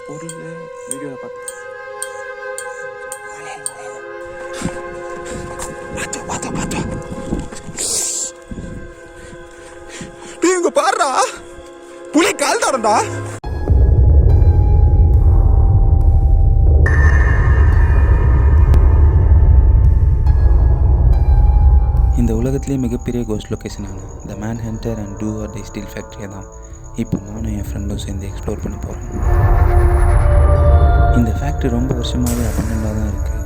பொருள் வீடியோவில் பார்த்து இங்க பாடுறா புலி கால் தடண்டா. இந்த உலகத்திலே மிகப்பெரிய கோஸ்ட் லொக்கேஷனான the man hunter and two R the steel ஃபேக்ட்ரியை தான் இப்போ நானும் என் ஃப்ரெண்டும் சேர்ந்து எக்ஸ்ப்ளோர் பண்ண போகிறோம். இந்த ஃபேக்ட்ரி ரொம்ப வருஷமாகவே அபண்டண்டாக தான் இருக்குது.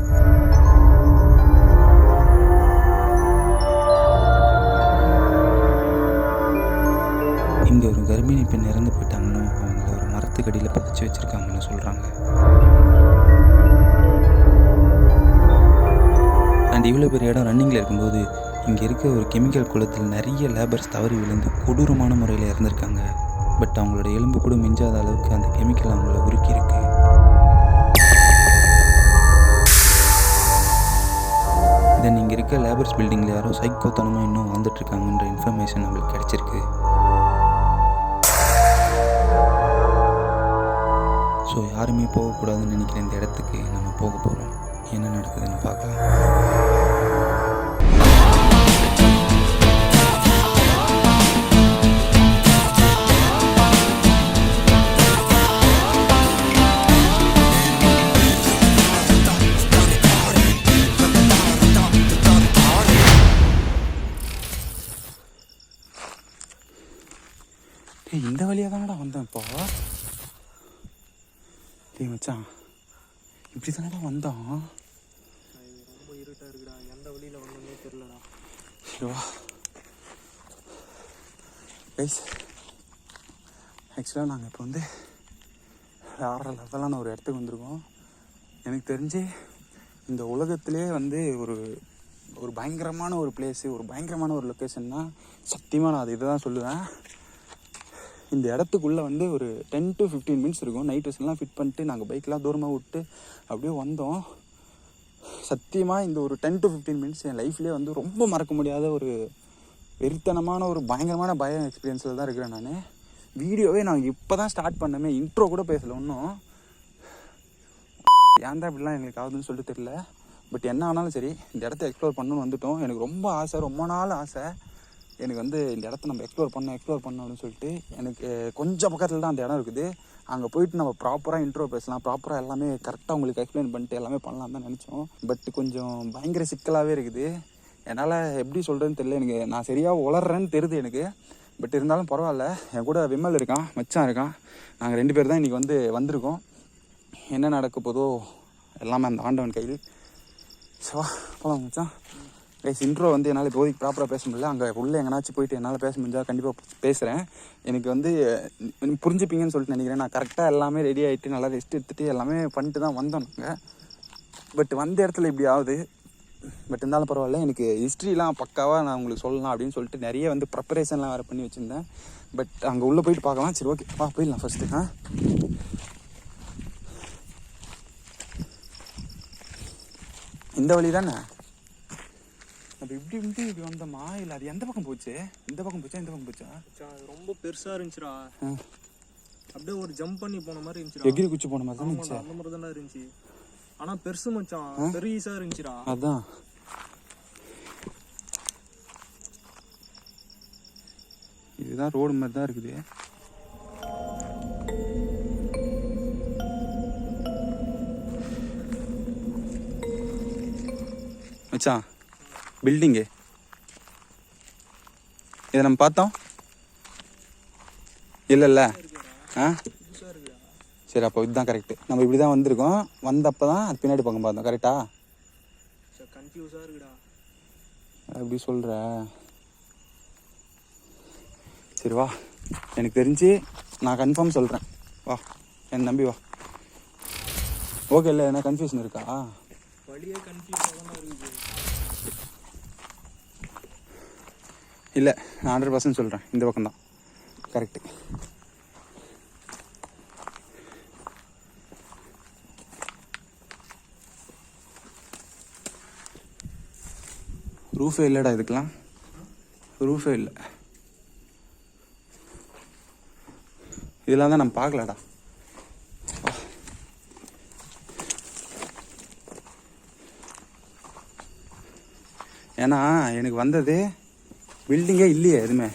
இங்கே ஒரு கர்ப்பிணி பெண் இறந்து போயிட்டாங்கன்னு அவங்கள ஒரு மரத்துக்கடியில் பதிச்சு வச்சுருக்காங்கன்னு சொல்கிறாங்க. அண்ட் இவ்வளோ பெரிய இடம் ரன்னிங்கில் இருக்கும்போது இங்கே இருக்க ஒரு கெமிக்கல் குளத்தில் நிறைய லேபர்ஸ் தவறி விழுந்து கொடூரமான முறையில் இறந்துருக்காங்க. பட் அவங்களோட எலும்பு கூட மிஞ்சாத அளவுக்கு அந்த கெமிக்கல் அவங்கள உருக்கியிருக்கு. தென் இங்கே இருக்க லேபர்ஸ் பில்டிங்கில் யாரோ சைக்கோத்தனமாக இன்னும் வாழ்ந்துட்டுருக்காங்கன்ற இன்ஃபர்மேஷன் நம்மளுக்கு கிடச்சிருக்கு. ஸோ யாருமே போகக்கூடாதுன்னு நினைக்கிற இந்த இடத்துக்கு நம்ம போக போகிறோம். என்ன நடக்குதுன்னு பார்க்கலாம். இந்த வழியாக தானடா வந்தேன் இப்போ. மச்சான் இப்படி தானடா வந்தோம். ரொம்ப இருட்டாக இருக்குடா, எந்த வழியில் வந்தோன்னே தெரிலடா. சரிவா கைஸ், ஆக்சுவலாக நாங்கள் இப்போ வந்து வேறு லெவலான ஒரு இடத்துக்கு வந்திருக்கோம். எனக்கு தெரிஞ்சு இந்த உலகத்திலே வந்து ஒரு பயங்கரமான ஒரு பிளேஸு, ஒரு பயங்கரமான ஒரு லொக்கேஷன்னா சத்தியமாக நான் அது இதை தான் சொல்லுவேன். இந்த இடத்துக்குள்ளே வந்து ஒரு 10 to 15 மினிட்ஸ் இருக்கும். நைட் விசிலாம் ஃபிட் பண்ணிட்டு நாங்கள் பைக்கெலாம் தூரமாக விட்டு அப்படியே வந்தோம். சத்தியமாக இந்த ஒரு 10 to 15 மினிட்ஸ் என் லைஃப்லேயே வந்து ரொம்ப மறக்க முடியாத ஒரு வெறித்தனமான ஒரு பயங்கரமான பயம் எக்ஸ்பீரியன்ஸில் தான் இருக்கிறேன் நான். வீடியோவே நாங்கள் இப்போ தான் ஸ்டார்ட் பண்ணமே, இன்ட்ரோ கூட பேசலை இன்னும். ஏன் தான் இப்படிலாம் எங்களுக்கு ஆகுதுன்னு சொல்லிட்டு தெரியல. பட் என்ன ஆனாலும் சரி, இந்த இடத்த எக்ஸ்ப்ளோர் பண்ணணும்னு வந்துவிட்டோம். எனக்கு ரொம்ப ஆசை, ரொம்ப நாள் ஆசை எனக்கு வந்து இந்த இடத்த நம்ம எக்ஸ்ப்ளோர் பண்ணோம் அப்படின்னு சொல்லிட்டு. எனக்கு கொஞ்சம் பக்கத்தில் தான் அந்த இடம் இருக்குது. அங்கே போயிட்டு நம்ம ப்ராப்பராக இன்ட்ரோ பேசலாம், ப்ராப்பராக எல்லாமே கரெக்டாக உங்களுக்கு எக்ஸ்பிளைன் பண்ணிட்டு எல்லாமே பண்ணலாம் தான் நினச்சோம். பட் கொஞ்சம் பயங்கர சிக்கலாகவே இருக்குது. என்னால் எப்படி சொல்கிறதுன்னு தெரியல. எனக்கு நான் சரியாக உளர்றேன்னு தெரியுது எனக்கு. பட் இருந்தாலும் பரவாயில்ல. என் கூட விமல் இருக்கான், மச்சான் இருக்கான். நாங்கள் 2 பேர் தான் இன்றைக்கி வந்திருக்கோம். என்ன நடக்க போதோ எல்லாமே அந்த ஆண்டவன் கையில். ஸோ போகலாம் மச்சான். கைஸ், இன்ட்ரோ வந்து என்னால் இப்போதைக்கு ப்ராப்பராக பேச முடியல. அங்கே உள்ளே எங்கேனாச்சும் போயிட்டு என்னால் பேச முடிஞ்சால் கண்டிப்பாக பேசுகிறேன். எனக்கு வந்து புரிஞ்சுப்பீங்கன்னு சொல்லிட்டு நினைக்கிறேன். நான் கரெக்டாக எல்லாமே ரெடி ஆகிட்டு நல்லா ரெஸ்ட் எடுத்துகிட்டு எல்லாமே பண்ணிட்டு தான் வந்தோம் நாங்கள். பட் வந்த இடத்துல இப்படி ஆகுது. பட் இருந்தாலும் பரவாயில்ல. எனக்கு ஹிஸ்ட்ரிலாம் பக்காவாக நான் உங்களுக்கு சொல்லலாம் அப்படின்னு சொல்லிட்டு நிறைய வந்து ப்ரிப்பரேஷன்லாம் வேறு பண்ணி வச்சுருந்தேன். பட் அங்கே உள்ளே போயிட்டு பார்க்கலாம். சரி, ஓகே, போயிடலாம் ஃபஸ்ட்டு. இந்த வழி தானே அப்போ இப்படி வந்தோமா? இல்லை அது எந்த பக்கம் போச்சு? இந்த பக்கம் போச்சா, இந்த பக்கம் போச்சா? அது ரொம்ப பெருசாக இருந்துச்சுடா. அப்படியே ஒரு ஜம்ப் பண்ணி போன மாதிரி இருந்துச்சுடா. எகிரி குச்சி போன மாதிரி தான் இருந்துச்சு. அந்த மாதிரி தானே இருந்துச்சு. ஆனால் பெருசு மச்சான், பெருசாக இருந்துச்சுடா. அதான் இதுதான் ரோடு மாதிரி தான் இருக்குது. மச்சான், பில்டிங்கு இதை நம்ம பார்த்தோம் இல்லைல்ல? சரி, அப்போ இதுதான் கரெக்டு. நம்ம இப்படி தான் வந்திருக்கோம். வந்தப்போ தான் அது பின்னாடி பக்கம் பார்த்தோம். கரெக்டா? கன்ஃபியூஸாக இருக்குடா. எப்படி சொல்கிற? சரி வா, எனக்கு தெரிஞ்சு நான் கன்ஃபார்ம் சொல்கிறேன். வா, என் நம்பி வா. ஓகே, இல்லை என்ன கன்ஃபியூஷன் இருக்கா? வழியே கன்ஃபியூஸாக தானே இருக்குது. இல்லை, நான் 100% சொல்கிறேன். இந்த பக்கம்தான் கரெக்டு. ரூஃபே இல்லைடா இதுக்கெலாம், ரூஃபே இல்லை. இதெல்லாம் தான் நம்ம பார்க்கலடா. ஏன்னா எனக்கு வந்தது பில்டிங்கே இல்லையே எதுவுமே.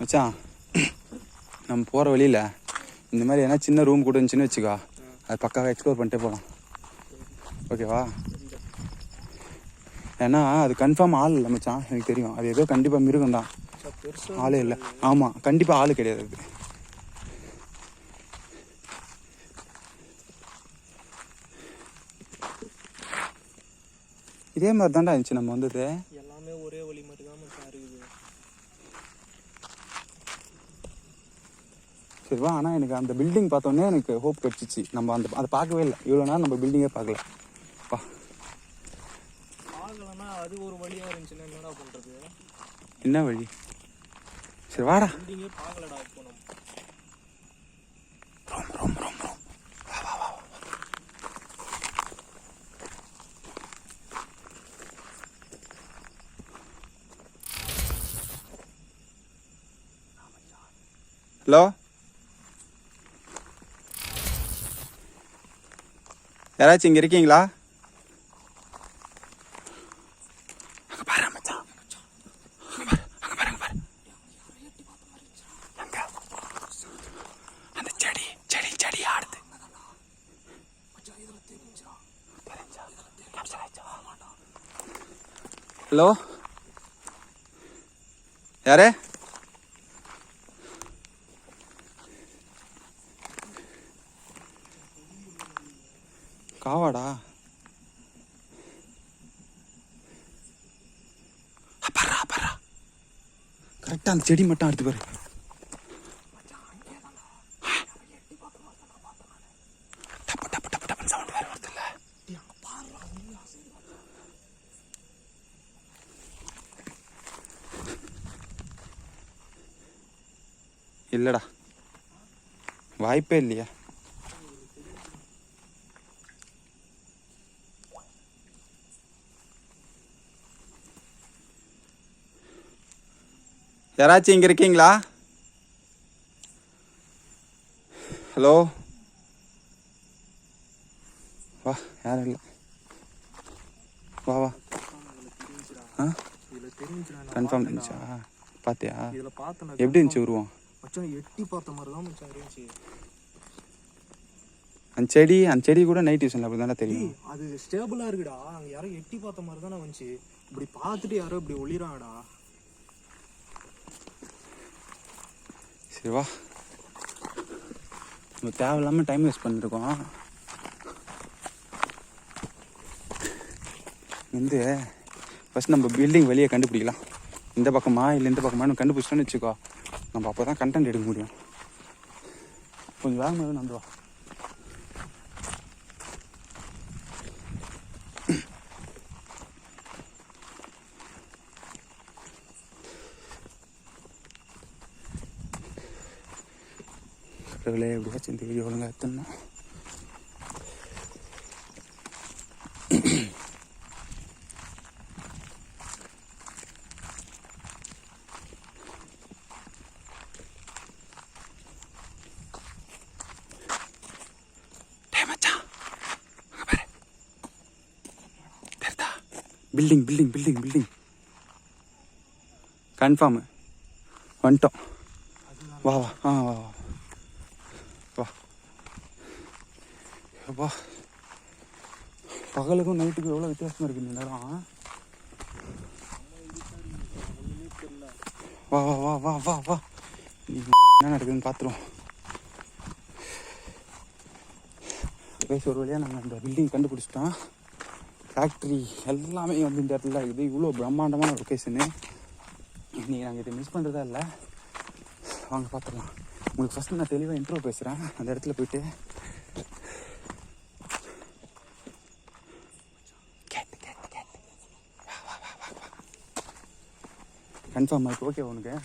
மச்சான், நம்ம போகிற வழியில் இந்த மாதிரி ஏன்னா சின்ன ரூம் கூட இருந்துச்சுன்னு வச்சுக்கோ, அது பக்காவாக எக்ஸ்ப்ளோர் பண்ணிட்டே போகலாம். ஓகேவா? ஏன்னா அது கன்ஃபார்ம் ஆள் இல்லை மச்சான், எனக்கு தெரியும். அது ஏதோ கண்டிப்பாக மிருகம் தான், ஆளே இல்லை. ஆமாம், கண்டிப்பாக ஆள் கிடையாது அது. இதே மாதிரி தான்டா இருந்துச்சு நம்ம வந்தது. எல்லாமே ஒரே வழி மாதிரி தான் இருக்குது. சரிவா, ஆனால் எனக்கு அந்த பில்டிங் பார்த்தோன்னே எனக்கு ஹோப் கிடச்சிச்சு. நம்ம அதை பார்க்கவே இல்லை இவ்வளோ நேரம், நம்ம பில்டிங்கே பார்க்கல. வா, பார்க்கலன்னா அது ஒரு வழியாக இருந்துச்சுன்னா என்னடா பண்ணுறது? என்ன வழி? சரி வாடா. பில்டிங்கே பார்க்கலடா. இப்போ நம்ம ஹலோ, யாராச்சும் இங்கே இருக்கீங்களா? ஹலோ, யாரு? காவாடா? கரெக்டாக அந்த செடி மட்டும் அடுத்து பாரு. டப்பு டப்பு டப்பு டப்புன்னு சவுண்ட் வேற வருது இல்ல? இல்லடா, வாய்ப்பே இல்லையா. யாராச்சும் இங்கே இருக்கீங்களா? ஹலோ, வா, யாரும் இல்லை. வா வா. ஆ, கன்ஃபார்ம் இருந்துச்சா? பார்த்தியா? இதில் பார்த்தேன். எப்படி இருந்துச்சு உருவம்? மச்சான் எட்டி பார்த்த மாதிரி தான் மச்சான் இருந்துச்சு. அந்த செடி கூட நைட் விஷனில் அப்படி தானே தெரியும். அது ஸ்டேபிளாக இருக்குடா. அங்கே யாரும் எட்டி பார்த்த மாதிரி தானே வந்துச்சு. இப்படி பார்த்துட்டு யாரோ இப்படி ஒளிறாங்கடா. சரி வா, நம்ம தேவையில்லாமல் டைம் வேஸ்ட் பண்ணிருக்கோம். வந்து ஃபஸ்ட் நம்ம பில்டிங் வெளியே கண்டுபிடிக்கலாம். இந்த பக்கமா இல்லை இந்த பக்கமா கண்டுபிடிச்சிட்டோன்னு வச்சுக்கோ, நம்ம அப்போ தான் கண்டென்ட் எடுக்க முடியும். கொஞ்சம் வேகமாக நம்புவா. எப்படியாச்சும் இந்த வீடியோ ஒழுங்காக எடுத்துடணும். Building building building building confirm வந்துட்டோம். வா வா. ஆ வா வா வா. அப்பா, பகலுக்கும் நைட்டுக்கும் எவ்வளோ வித்தியாசமாக இருக்குது இந்த நேரம். வா வா வா வா வா வா. என்ன நடக்குதுன்னு பார்த்துருவோம். ஒரு வழியாக நாங்கள் அந்த பில்டிங் கண்டுபிடிச்சிட்டோம். ஃபேக்ட்ரி எல்லாமே வந்து இந்த இடத்துல இருக்குது. இவ்வளோ பிரம்மாண்டமான லொக்கேஷனு. இன்றைக்கி நாங்கள் இதை மிஸ் பண்ணுறதா இல்லை. வாங்க பார்த்துடலாம். உங்களுக்கு ஃபஸ்ட்டு நான் தெளிவாக இன்ட்ரோ பேசுகிறேன். அந்த இடத்துல போயிட்டு கன்ஃபார்ம் ஆயிருக்கு. ஓகே உனக்கு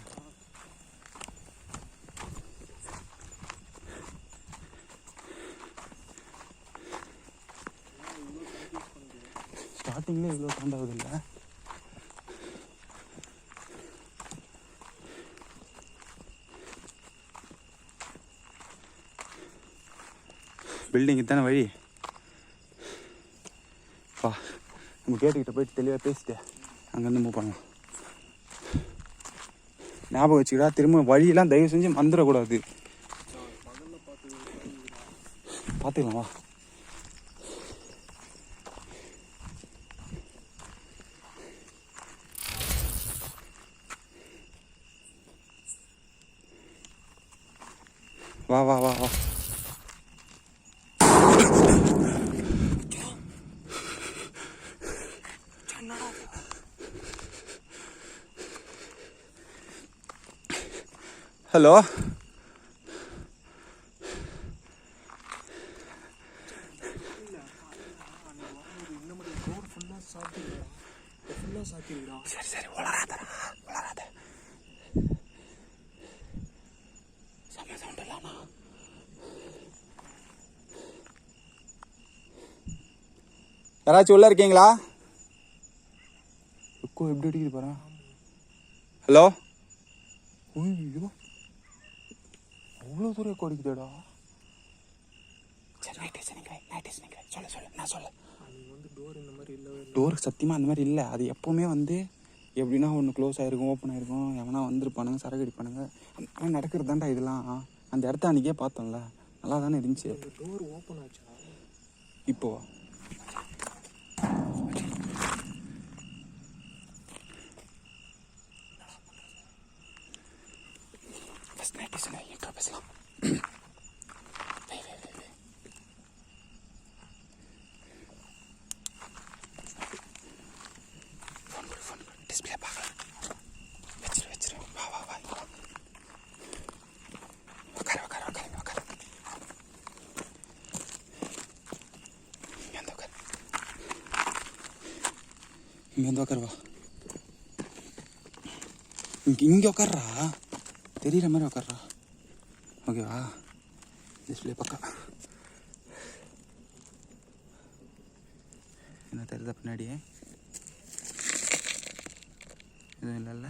ஸ்டார்டிங்லேயே இவ்வளோ சவுண்ட் ஆகுது இல்லை? பில்டிங்கு தானே வழி. வா நம்ம கேட்டுக்கிட்ட போயிட்டு தெளிவாக பேசிட்டு அங்கேருந்து மூவ் பண்ணலாம். ஞாபகம் வச்சுக்கிட்டா திரும்ப வழியெல்லாம் தயவு செஞ்சு மறந்துடக்கூடாது. பார்த்துக்கலாம் வா. வா வா வா வா. ஹலோ, சரி சரி உளராத செம்ம சவுண்ட் இல்லாமா? யாராச்சும் உள்ள இருக்கீங்களா? எப்படி அடிக்குது பாரு. ஹலோ, ஐயோ அவ்வளோ தூரம் கொடிக்குதேடா. சரி நைட் சொல்லு நான் சொல்ல. டோர் இந்த மாதிரி இல்லை. டோர் சத்தியமாக அந்த மாதிரி இல்லை. அது எப்போவுமே வந்து எப்படின்னா ஒன்று க்ளோஸ் ஆகிருக்கும், ஓப்பன் ஆகிருக்கும், எவனா வந்துருப்பானுங்க, சரக்கு அடிப்பானுங்க. அந்த மாதிரி நடக்கிறது தான்டா இதெல்லாம். அந்த இடத்த அன்றைக்கே பார்த்தோம்ல, நல்லா தானே இருந்துச்சு. டோர் ஓப்பன் ஆச்சா இப்போ? ஃபஸ்ட் நைட் இன்ட்ரோ பேசலாம். டிஸ்பிளே பார்க்கலாம். வச்சிரு. வா உட்கார. இங்கே வந்து உட்காரு வா. இங்கே உட்கார்றா, தெரியுற மாதிரி உட்கார்றா. ஓகேவா? டிஸ்பிளே பக்கம் என்ன தெரியுதா பின்னாடி? எதுவும் இல்லைல்ல?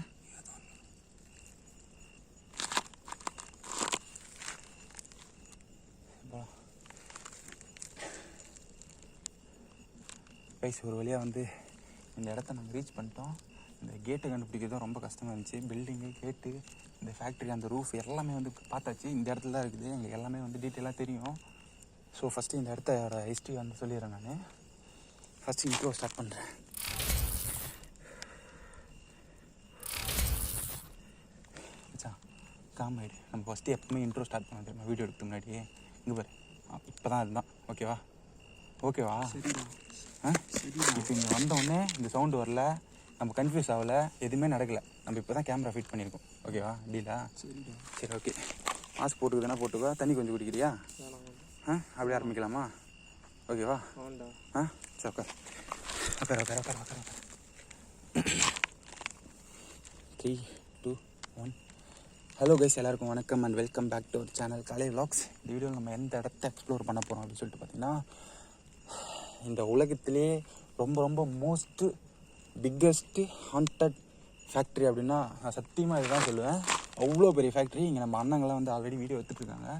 கைஸ், ஒரு வழியாக வந்து இந்த இடத்த நாங்கள் ரீச் பண்ணிட்டோம். இந்த கேட்டை கண்டுபிடிக்கிறதும் ரொம்ப கஷ்டமாக இருந்துச்சு. பில்டிங்கு, கேட்டு, இந்த ஃபேக்ட்ரி, அந்த ரூஃப் எல்லாமே வந்து பார்த்தாச்சு. இந்த இடத்துல தான் இருக்குது. எங்களுக்கு எல்லாமே வந்து டீட்டெயிலாக தெரியும். ஸோ ஃபஸ்ட்டு இந்த இடத்தோட ஹிஸ்ட்ரி வந்து சொல்லிடுறேன். நான் ஃபஸ்ட்டு இன்ட்ரோ ஸ்டார்ட் பண்ணுறேன். காம் ஆகிடு. நம்ம ஃபஸ்ட்டு எப்பவுமே இன்ட்ரோ ஸ்டார்ட் பண்ண தெரியுமா? வீடியோ எடுக்க முன்னாடியே இங்கே பாரு. இப்போ தான் அதுதான். ஓகேவா? இப்போ இங்கே வந்தோடனே இந்த சவுண்டு வரல, நம்ம கன்ஃபியூஸ் ஆகலை, எதுவுமே நடக்கலை. நம்ம இப்போ தான் கேமரா ஃபிட் பண்ணியிருக்கோம். ஓகேவா? டீலா? சரி ஓகே. மாஸ்க் போட்டுக்குதுன்னா போட்டுக்கோ. தண்ணி கொஞ்சம் குடிக்கிறியா? அப்படியே ஆரம்பிக்கலாமா? ஓகேவா? சரி உட்கார். 3, 2, 1. ஹலோ கைஸ், எல்லாருக்கும் வணக்கம் and welcome back to our channel Kalai vlogs. இந்த வீடியோவில் நம்ம எந்த இடத்த எக்ஸ்ப்ளோர் பண்ண போகிறோம் அப்படின்னு சொல்லிட்டு பார்த்தீங்கன்னா, இந்த உலகத்திலே ரொம்ப மோஸ்ட்டு பிக்கஸ்ட்டு ஹாண்டட் ஃபேக்ட்ரி அப்படின்னா நான் சத்தியமாக இதுதான் சொல்லுவேன். அவ்வளோ பெரிய ஃபேக்ட்ரி. இங்கே நம்ம அண்ணங்களாம் வந்து ஆல்ரெடி வீடியோ எடுத்துகிட்ருக்காங்க.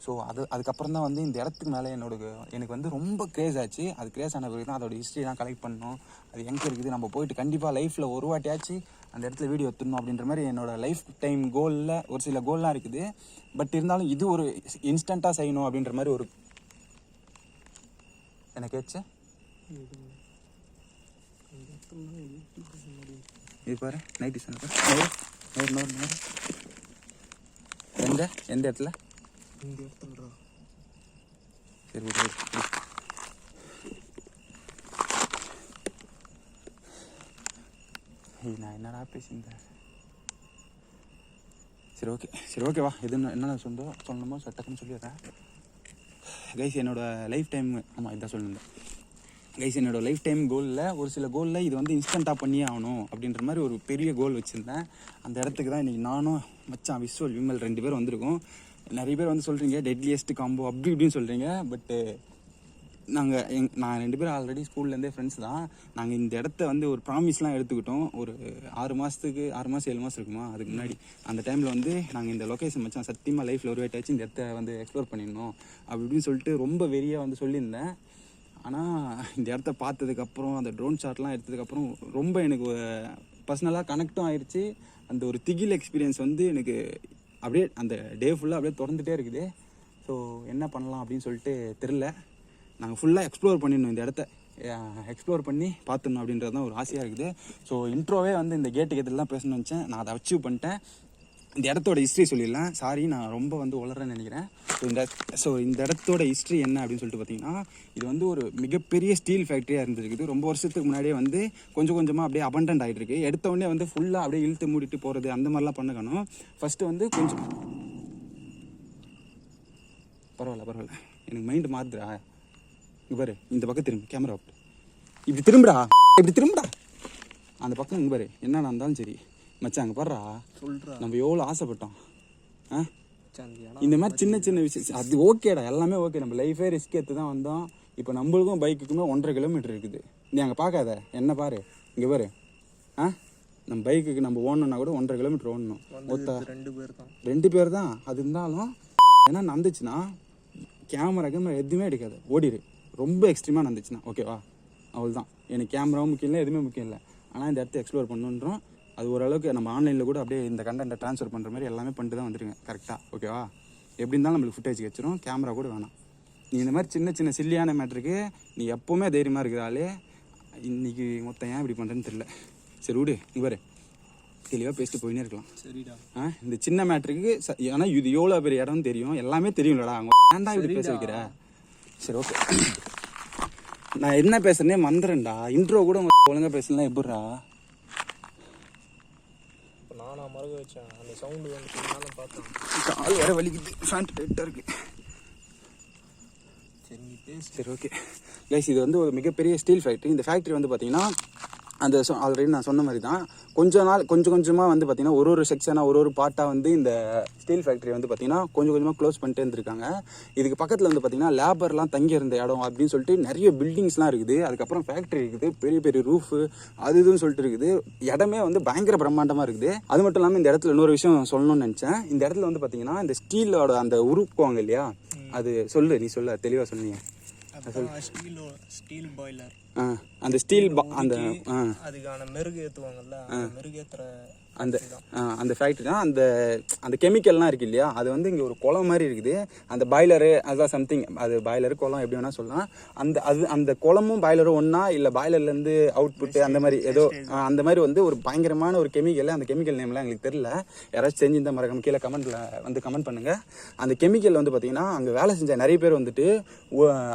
ஸோ அதுக்கப்புறம் தான் வந்து இந்த இடத்துக்கு மேலே எனக்கு வந்து ரொம்ப க்ரேஸ் ஆச்சு. அது க்ரேஸ் ஆன பிறகு தான் அதோட ஹிஸ்ட்ரிலாம் கலெக்ட் பண்ணணும். அது எங்கே இருக்குது, நம்ம போயிட்டு கண்டிப்பாக லைஃப்பில் ஒரு வாட்டியாச்சு அந்த இடத்துல வீடியோ எடுத்துடணும் அப்படின்ற மாதிரி என்னோடய லைஃப் டைம் கோலில் ஒரு சில கோல்லாம் இருக்குது. பட் இருந்தாலும் இது ஒரு இன்ஸ்டண்ட்டாக செய்யணும் அப்படின்ற மாதிரி ஒரு எனக்கு ஏச்சு. இது பாரு, நைட்டு சொன்ன எந்த இடத்துல? சரி நான் என்னடா பேசியிருந்தேன்? சரி ஓகேவா எது என்னென்ன சொல்லணுமோ டக்குன்னு சொல்லிடுறேன். கைஸ் என்னோடய லைஃப் டைம் இதான் சொல்லியிருந்தேன். கைஸ் என்னோடய லைஃப் டைம் கோலில் ஒரு சில கோலில் இது வந்து இன்ஸ்டண்ட்டாக பண்ணியே ஆகணும் அப்படின்ற மாதிரி ஒரு பெரிய கோல் வச்சுருந்தேன். அந்த இடத்துக்கு தான் இன்றைக்கி நானும் மச்சான் விஸ்வல் விமல் 2 பேர் வந்திருக்கோம். நிறைய பேர் வந்து சொல்கிறீங்க டெட்லியஸ்ட் காம்போ அப்படி இப்படின்னு சொல்கிறீங்க. பட்டு நான் 2 பேரும் ஆல்ரெடி ஸ்கூல்லேருந்தே ஃப்ரெண்ட்ஸ் தான். நாங்கள் இந்த இடத்த வந்து ஒரு ப்ராமிஸ்லாம் எடுத்துக்கிட்டோம். ஒரு 6 மாதம் 7 மாதம் இருக்குமா அதுக்கு முன்னாடி. அந்த டைமில் வந்து நாங்கள் இந்த லொக்கேஷன் மச்சான் சத்தியமாக லைஃப்பில் ஒரு வாட்டி இந்த இடத்த வந்து எக்ஸ்ப்ளோர் பண்ணிடணும் அப்படி இப்படின்னு சொல்லிட்டு ரொம்ப வெறியாக வந்து சொல்லியிருந்தேன். ஆனால் இந்த இடத்த பார்த்ததுக்கப்புறம் அந்த ட்ரோன் ஷாட்லாம் எடுத்ததுக்கப்புறம் ரொம்ப எனக்கு பர்சனலாக கனெக்டும் ஆயிடுச்சு. அந்த ஒரு திகில் எக்ஸ்பீரியன்ஸ் வந்து எனக்கு அப்படியே அந்த டே ஃபுல்லாக அப்படியே தொடர்ந்துகிட்டே இருக்குது. ஸோ என்ன பண்ணலாம் அப்படின்னு சொல்லிட்டு தெரில. நாங்கள் ஃபுல்லாக எக்ஸ்ப்ளோர் பண்ணிடணும் இந்த இடத்த, எக்ஸ்ப்ளோர் பண்ணி பார்த்துடணும் அப்படின்றது தான் ஒரு ஆசையாக இருக்குது. ஸோ இன்ட்ரோவே வந்து இந்த கேட்டுக்கு எதிரெலாம் பேசணும்னு நினச்சேன். நான் அதை அச்சீவ் பண்ணிட்டேன். இந்த இடத்தோட ஹிஸ்ட்ரி சொல்லிடலாம். சாரி நான் ரொம்ப வந்து உளறேன்னு நினைக்கிறேன். இந்த இடத்தோட ஹிஸ்ட்ரி என்ன அப்படின்னு சொல்லிட்டு பார்த்தீங்கன்னா, இது வந்து ஒரு மிகப்பெரிய ஸ்டீல் ஃபேக்ட்ரியாக இருந்திருக்குது. ரொம்ப வருஷத்துக்கு முன்னாடியே வந்து கொஞ்சம் கொஞ்சமாக அப்படியே அபண்டன்ட் ஆகிட்டு இருக்கு. எடுத்த உடனே வந்து ஃபுல்லாக அப்படியே இழுத்து மூடிட்டு போகிறது அந்த மாதிரிலாம் பண்ணணும். ஃபஸ்ட்டு வந்து கொஞ்சம் பரவாயில்ல எனக்கு மைண்டு மாறுதுடா. இங்கே பாரு இந்த பக்கம் திரும்ப கேமரா இப்படி திரும்புடா அந்த பக்கம். இங்கே பாரு என்னென்ன இருந்தாலும் சரி மச்சான் அங்கே பாடுறா சொல்கிறா. நம்ம எவ்வளோ ஆசைப்பட்டோம் இந்த மாதிரி சின்ன சின்ன விஷயம். அது ஓகேடா, எல்லாமே ஓகே. நம்ம லைஃபே ரிஸ்க் எடுத்து தான் வந்தோம். இப்போ நம்மளுக்கும் பைக்குக்குமே 1.5 கிலோமீட்டர் இருக்குது. நீ அங்கே பார்க்காத என்ன பாரு இங்கே பாரு. நம்ம பைக்குக்கு நம்ம ஓடணுன்னா கூட 1.5 கிலோமீட்டர் ஓடணும். 2 பேர் தான். அது இருந்தாலும் ஏன்னா நடந்துச்சுன்னா கேமரா எதுவுமே எடுக்காது, ஓடிடு. ரொம்ப எக்ஸ்ட்ரீமாக நடந்துச்சுன்னா ஓகேவா, அவ்வளோதான். எனக்கு கேமராவும் முக்கியம் இல்லை, எதுவுமே முக்கியம் இல்லை. ஆனால் இந்த இடத்த எக்ஸ்ப்ளோர் பண்ணுன்றோம். அது ஓரளவுக்கு நம்ம ஆன்லைனில் கூட அப்படியே இந்த கண்டென்ட்டை ட்ரான்ஸ்ஃபர் பண்ணுற மாதிரி எல்லாமே பண்ணிட்டு தான் வந்துருங்க கரெக்டாக. ஓகேவா, எப்படி இருந்தாலும் நம்மளுக்கு ஃபுட்டேஜ் வச்சிரும், கேமரா கூட வேணாம். நீ இந்த மாதிரி சின்ன சின்ன சில்லியான மேட்ருக்கு நீ எப்போவுமே தைரியமாக இருக்கிறாலே இன்றைக்கி மொத்தம் ஏன் இப்படி பண்ணுறேன்னு தெரியல. சரி விடு, நீ பாரு தெளிவாக பேசிட்டு போயினே இருக்கலாம். சரிடா. இந்த சின்ன மேட்ருக்கு ஏன்னா இது எவ்வளோ பெரிய இடம்னு தெரியும், எல்லாமே தெரியும்லடா. அவங்க ஏன்டா இப்படி பேச வைக்கிற? சரி ஓகே, நான் என்ன பேசுறேனே மறந்துறேன்டா. இன்ட்ரோ கூட ஒழுங்காக பேசலாம் எப்படிரா? நானா மறக்க வச்சேன் அந்த சவுண்டு வந்து நானும் பார்த்தேன். கால் வேற வலிக்குது, ஃபேண்ட் டைட்டாக இருக்கு. சரி நீ பேசு. சரி ஓகே கைஸ், இது வந்து ஒரு மிகப்பெரிய ஸ்டீல் ஃபேக்ட்ரி. இந்த ஃபேக்ட்ரி வந்து பார்த்தீங்கன்னா அந்த ஆல்ரெடி நான் சொன்ன மாதிரி தான் கொஞ்சம் கொஞ்சமாக வந்து பார்த்திங்கன்னா ஒரு செக்ஷனாக ஒரு பார்ட்டாக வந்து இந்த ஸ்டீல் ஃபேக்ட்ரி வந்து பார்த்திங்கன்னா கொஞ்சம் கொஞ்சமாக க்ளோஸ் பண்ணிட்டே இருந்திருக்காங்க. இதுக்கு பக்கத்தில் வந்து பார்த்திங்கன்னா லேபர்லாம் தங்கி இருந்த இடம் அப்படின்னு சொல்லிட்டு நிறைய பில்டிங்ஸ்லாம் இருக்குது. அதுக்கப்புறம் ஃபேக்ட்ரி இருக்குது, பெரிய பெரிய ரூஃபு அது இதுன்னு சொல்லிட்டு இருக்குது. இடமே வந்து பயங்கர பிரம்மாண்டமாக இருக்குது. அது மட்டும் இல்லாமல் இந்த இடத்துல இன்னொரு விஷயம் சொல்லணும்னு நினச்சேன். இந்த இடத்துல வந்து பார்த்திங்கன்னா இந்த ஸ்டீலோட அந்த உருக்குவாங்க இல்லையா, அது நீ சொல்ல தெளிவாக சொன்னீங்க. ஸ்டீல் பாய்லர், அந்த ஸ்டீல் அந்த அதுக்கான மெருகு ஏற்றுவாங்கல்ல, மெருகு ஏற்றுற அந்த ஃபேக்ட்ரி தான். அந்த கெமிக்கல்லாம் இருக்குது இல்லையா, அது வந்து இங்கே ஒரு குளம் மாதிரி இருக்குது. அந்த பாய்லரு அதுதான் சம்திங், அது பாய்லரு குளம் எப்படி வேணால் சொல்லலாம். அந்த குளமும் பாய்லரும் ஒன்றா இல்லை பாய்லர்லேருந்து அவுட்புட்டு அந்த மாதிரி ஏதோ அந்த மாதிரி வந்து ஒரு பயங்கரமான ஒரு கெமிக்கல். அந்த கெமிக்கல் நேம்லாம் எங்களுக்கு தெரியல, யாராச்சும் செஞ்சிருந்தா மறக்காம கீழே கமெண்ட்டில் வந்து கமெண்ட் பண்ணுங்கள். அந்த கெமிக்கல் வந்து பார்த்திங்கன்னா அங்கே வேலை செஞ்ச நிறைய பேர் வந்துட்டு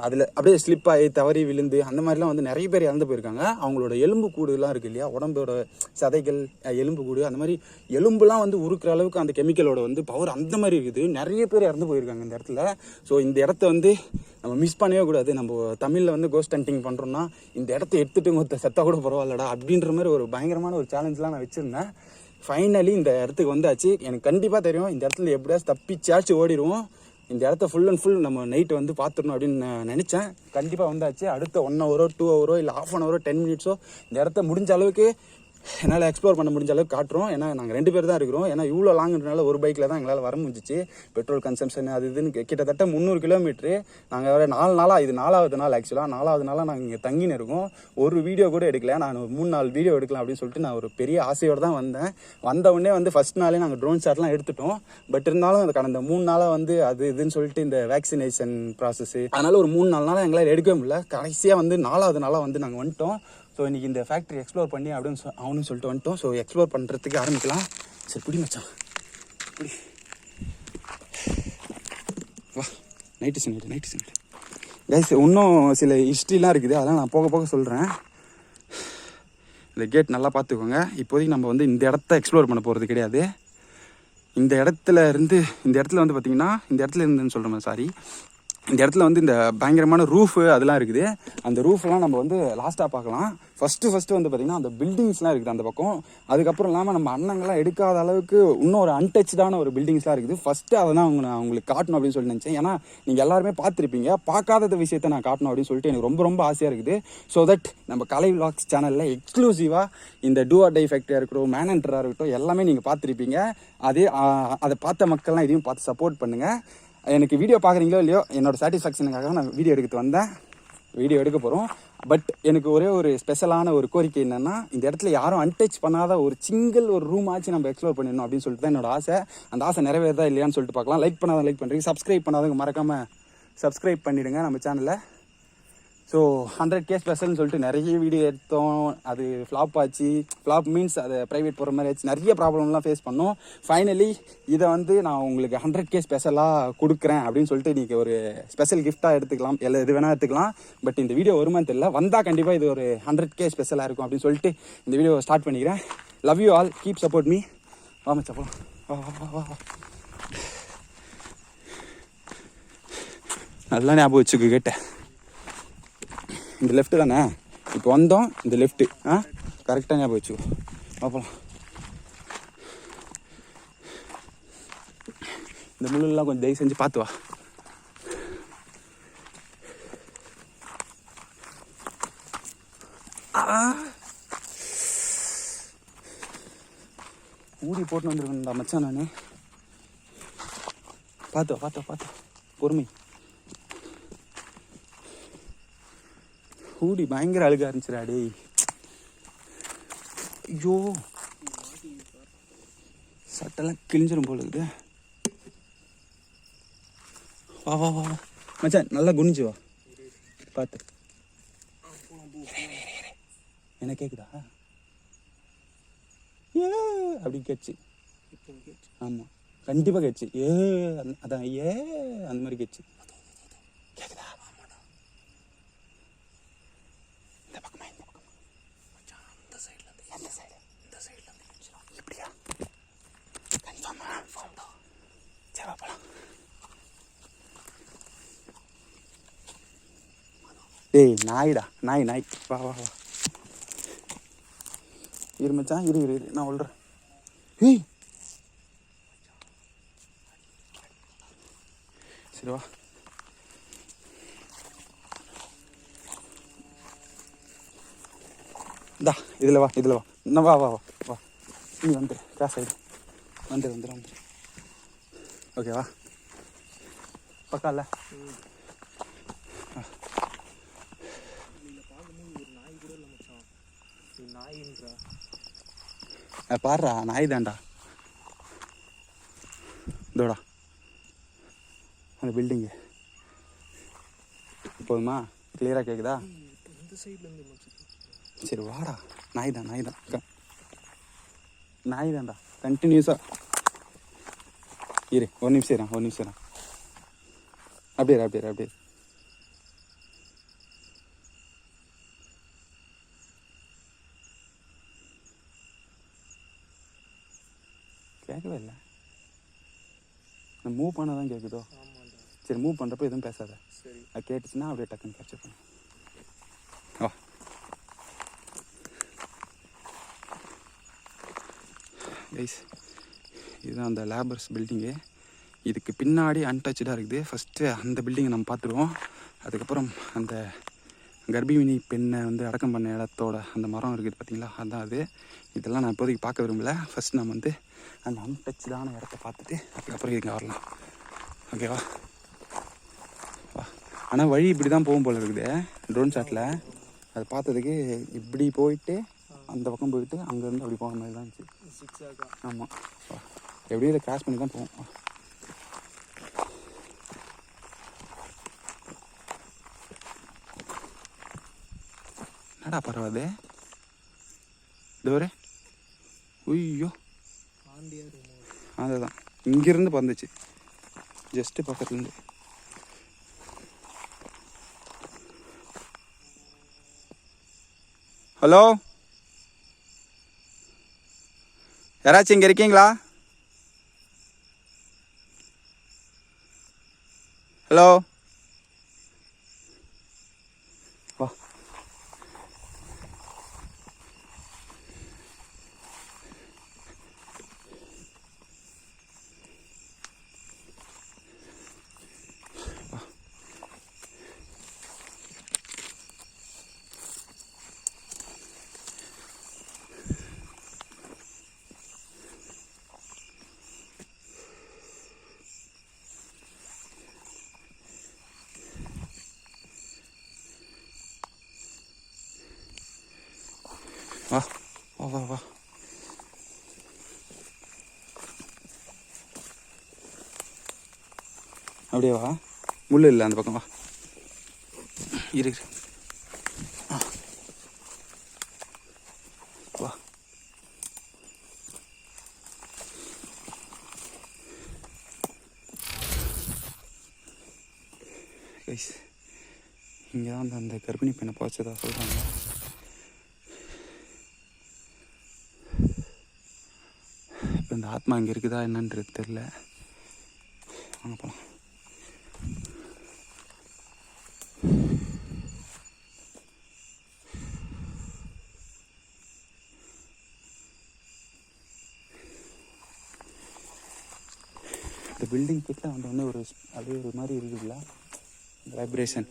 அதில் அப்படியே ஸ்லிப் ஆகி தவறி விழுந்து அந்த மாதிரிலாம் வந்து நிறைய பேர் இறந்து போயிருக்காங்க. அவங்களோட எலும்பு கூடுலாம் இருக்குது இல்லையா, உடம்போட சதைகள் எலும்பு கூடு அந்த மாதிரி எலும்புலாம் வந்து உருக்குற அளவுக்கு அந்த கெமிக்கலோட வந்து பவர் அந்த மாதிரி இருக்குது. நிறைய பேர் இறந்து போயிருக்காங்க இந்த இடத்துல. ஸோ இந்த இடத்த வந்து நம்ம மிஸ் பண்ணவே கூடாது. நம்ம தமிழில் வந்து கோஸ்ட் ஹண்டிங் பண்ணுறோம்னா இந்த இடத்த எடுத்துகிட்டு மொத்த செத்தா கூட பரவாயில்லடா அப்படின்ற மாதிரி ஒரு பயங்கரமான ஒரு சேலஞ்செலாம் நான் வச்சுருந்தேன். ஃபைனலி இந்த இடத்துக்கு வந்தாச்சு. எனக்கு கண்டிப்பாக தெரியும் இந்த இடத்துல எப்படியாச்சும் தப்பிச்சாச்சு ஓடிடுவோம். இந்த இடத்த ஃபுல் அண்ட் ஃபுல் நம்ம நைட்டு வந்து பார்த்துடணும் அப்படின்னு நான் நினச்சேன். கண்டிப்பாக வந்தாச்சு. அடுத்த 1 ஹவரோ 2 ஹவரோ இல்லை ½ ஹவரோ 10 மினிட்ஸோ இந்த இடத்த முடிஞ்ச அளவுக்கு என்னால் எக்ஸ்ப்ளோர் பண்ண முடிஞ்ச அளவுக்கு காட்டுறோம். ஏன்னா நாங்கள் 2 பேர் தான் இருக்கிறோம். ஏன்னா இவ்வளோ லாங்குன்றனால ஒரு பைக்கில் தான் எங்களால் வர முடிஞ்சிச்சு. பெட்ரோல் கன்சம்ஷன் அது இதுன்னு கிட்டத்தட்ட 300 கிலோமீட்ரு. நாங்கள் வேறு 4 நாளாக, இது 4வது நாள் ஆக்சுவலாக 4வது நாளாக நாங்கள் இங்கே தங்கின்னு இருக்கோம். ஒரு வீடியோ கூட எடுக்கல. நான் ஒரு 3-4 வீடியோ எடுக்கலாம் அப்படின்னு சொல்லிட்டு நான் ஒரு பெரிய ஆசையோடு தான் வந்தேன். வந்தவுடனே வந்து ஃபஸ்ட் நாளே நாங்கள் ட்ரோன் ஷாட்லாம் எடுத்துட்டோம். பட் இருந்தாலும் அந்த கடந்த 3 நாளாக வந்து அது இதுன்னு சொல்லிட்டு இந்த வேக்சினேஷன் ப்ராசஸ்ஸு, அதனால் ஒரு 3-4 நாளாக எங்களால் எடுக்கவே முடியல. கடைசியாக வந்து 4வது நாளாக வந்து நாங்கள் வந்துட்டோம். ஸோ இன்றைக்கி இந்த ஃபேக்ட்ரி எக்ஸ்ப்ளோர் பண்ணி அப்படின்னு அவனு சொல்லிட்டு வந்துட்டோம். ஸோ எக்ஸ்ப்ளோர் பண்ணுறதுக்கு ஆரம்பிக்கலாம். சரி பிடி மச்சான் பிடி வா. நைட்டு சைடு கைஸ் இன்னும் சில ஹிஸ்ட்ரிலாம் இருக்குது, அதெல்லாம் நான் போக போக சொல்கிறேன். இந்த கேட் நல்லா பார்த்துக்கோங்க. இப்போதைக்கு நம்ம வந்து இந்த இடத்த எக்ஸ்ப்ளோர் பண்ண போகிறது கிடையாது. இந்த இடத்துல வந்து பார்த்திங்கன்னா இந்த இடத்துல இருந்துன்னு சொல்கிறேன் சாரி, இந்த இடத்துல வந்து இந்த பயங்கரமான ரூஃபு அதெல்லாம் இருக்குது. அந்த ரூஃப்லாம் நம்ம வந்து லாஸ்ட்டாக பார்க்கலாம். ஃபஸ்ட்டு வந்து பார்த்திங்கன்னா அந்த பில்டிங்ஸ்லாம் இருக்குது அந்த பக்கம். அதுக்கப்புறம் இல்லாமல் நம்ம அண்ணங்கள்லாம் எடுக்காத அளவுக்கு இன்னும் ஒரு அன்டச்சான ஒரு பில்டிங்ஸ்லாம் இருக்குது. ஃபஸ்ட்டு அதை தான் நான் உங்களுக்கு காட்டணும் அப்படின்னு சொல்லி நினச்சேன். ஏன்னா நீங்கள் எல்லாருமே பார்த்துருப்பீங்க, பார்க்காத விஷயத்தை நான் காட்டணும் அப்படின்னு சொல்லிட்டு எனக்கு ரொம்ப ரொம்ப ஆசையாக இருக்குது. ஸோ தட் நம்ம கலை விலாக்ஸ் சேனலில் எக்ஸ்க்ளூசிவாக இந்த டூ ஆர் டை ஃபேக்டரியாக இருக்கட்டும், மேனன்டராக இருக்கட்டும், எல்லாமே நீங்கள் பார்த்துருப்பீங்க. அதை பார்த்த மக்கள்லாம் இதையும் பார்த்து சப்போர்ட் பண்ணுங்கள். எனக்கு வீடியோ பார்க்குறீங்களோ இல்லையோ, என்னோடய சாட்டிஸ்ஃபேக்ஷனுக்காக நான் வீடியோ எடுக்க போகிறோம். பட் எனக்கு ஒரே ஒரு ஸ்பெஷலான ஒரு கோரிக்கை என்னென்னா, இந்த இடத்துல யாரும் அன்டச் பண்ணாத ஒரு சிங்கிள் ஒரு ரூம் ஆச்சு நம்ம எக்ஸ்ப்ளோர் பண்ணிடணும் அப்படின்னு சொல்லிட்டு தான் என்னோட ஆசை. அந்த ஆசை நிறைவேறதா இல்லையான்னு சொல்லிட்டு பார்க்கலாம். லைக் பண்ணாதான் லைக் பண்ணுறீங்க, சப்ஸ்கிரைப் பண்ணாதவங்க மறக்காமல் சப்ஸ்கிரைப் பண்ணிவிடுங்க நம்ம சேனலில். ஸோ 100K ஸ்பெஷல்னு சொல்லிட்டு நிறைய வீடியோ எடுத்தோம். அது ஃப்ளாப் ஆச்சு. ஃப்ளாப் மீன்ஸ் அதை ப்ரைவேட் போகிற மாதிரி ஆச்சு. நிறைய ப்ராப்ளம்லாம் ஃபேஸ் பண்ணோம். ஃபைனலி இதை வந்து நான் உங்களுக்கு 100K ஸ்பெஷலாக கொடுக்குறேன் அப்படின்னு சொல்லிட்டு நீங்கள் ஒரு ஸ்பெஷல் கிஃப்டாக எடுத்துக்கலாம். எது வேணால் எடுத்துக்கலாம். பட் இந்த வீடியோ வருமானு தெரியல, வந்தால் கண்டிப்பாக இது ஒரு 100K ஸ்பெஷலாக இருக்கும் அப்படின்னு சொல்லிட்டு இந்த வீடியோ ஸ்டார்ட் பண்ணிக்கிறேன். Love you all, keep support me. வா மச்சா போலாம், வா வா வா வா வா. நல்லா ஞாபகம் வச்சுக்கு கேட்டேன். இந்த லெஃப்ட்டு தானே இப்போ வந்தோம், இந்த லெஃப்ட்டு கரெக்டாக ஞாபகம் வச்சுக்கோ. பார்ப்போம். இந்த முள்ளெல்லாம் கொஞ்சம் தயவு செஞ்சு பார்த்து வா. ஊடி போட்டு வந்துருக்கேன்டா மச்சான் நான். பார்த்து பொறுமை. ஊடி பயங்கர அழுகா இருந்துச்சுடா டேய். ஐயோ சட்டெல்லாம் கிழிஞ்சிரும் போல இருக்குது. வா வா வா மச்சான், நல்லா குனிஞ்சு வா. பார்த்து என்ன கேட்குதா? ஏ அப்படி கேட்ச்சு. ஆமாம் கண்டிப்பாக கேட்ச்சு. அதான் அந்த மாதிரி கேட்ச்சு. கேட்குதா? டேய் நாய்டா, நாய் வா வா வா. இரு மச்சான், இரு நான் சொல்கிறேன். ஏய் சரி வா. இந்தா இதில் வா இன்னும் வா நீ வந்துடு, கிராஸ் ஆகிடு. வந்துடு ஓகேவா? பக்கா இல்லை? பாடுறா, நாய் தான்டா. இதோடா அந்த பில்டிங்கு போதுமா? கிளியராக கேட்குதா? சரி வாடா. நாய் தான்டா கண்டினியூஸாக. இரு ஒரு நிமிஷம் அப்படியே. கேட்கவே இல்லை. நான் மூவ் பண்ண தான் கேட்குதோ? சரி மூவ் பண்ணுறப்ப எதுவும் பேசாத. அது கேட்டுச்சுன்னா அப்படியே டக்குன்னு கேப்சர் பண்ணு. வா. கைஸ் இதுதான் அந்த லேபர்ஸ் பில்டிங்கு. இதுக்கு பின்னாடி அன்டச்சாக இருக்குது. ஃபஸ்ட்டு அந்த பில்டிங்கை நம்ம பார்த்துருவோம். அதுக்கப்புறம் அந்த கர்ப்பிணி பெண்ணை வந்து அடக்கம் பண்ண இடத்தோட அந்த மரம் இருக்குது பார்த்தீங்களா, அதுதான் அது. இதெல்லாம் நான் இப்போதைக்கு பார்க்க விரும்பலை. ஃபஸ்ட் நம்ம வந்து அந்த அன்டச்சான இடத்த பார்த்துட்டு அதுக்கப்புறம் இங்கே வரலாம். ஓகேவா? வா. ஆனால் வழி இப்படி தான் போகும் போல் இருக்குது ட்ரோன் ஷாட்டில். அது பார்த்ததுக்கு இப்படி போயிட்டு அந்த பக்கம் போயிட்டு அங்கேருந்து அப்படி போகிற மாதிரி தான் இருந்துச்சு. ஆமாம், எப்படியும் இதை கிராஸ் பண்ணி தான் போவோம். என்னடா பரவாது இதோரே? ஐயோ அதுதான் இங்கேருந்து பறந்துச்சு, ஜஸ்ட்டு பக்கத்துலேருந்து. ஹலோ, யாராச்சும் இங்கே இருக்கீங்களா? ஹலோ வா. வா வா வா வா. அப்படியே வா, முள் இல்லை அந்த பக்கம் வா. இரு வா. கைஸ், இங்கே தான் வந்து அந்த கர்ப்பிணி பெண்ணை புதைச்சதா சொல்கிறாங்க. இப்போ இந்த ஆத்மா இங்கே இருக்குதா என்னன்றது தெரில. வாங்க போகலாம். இந்த பில்டிங் கிட்ட வந்து ஒரு அப்படியே ஒரு மாதிரி இருக்குதுல்ல வைப்ரேஷன்.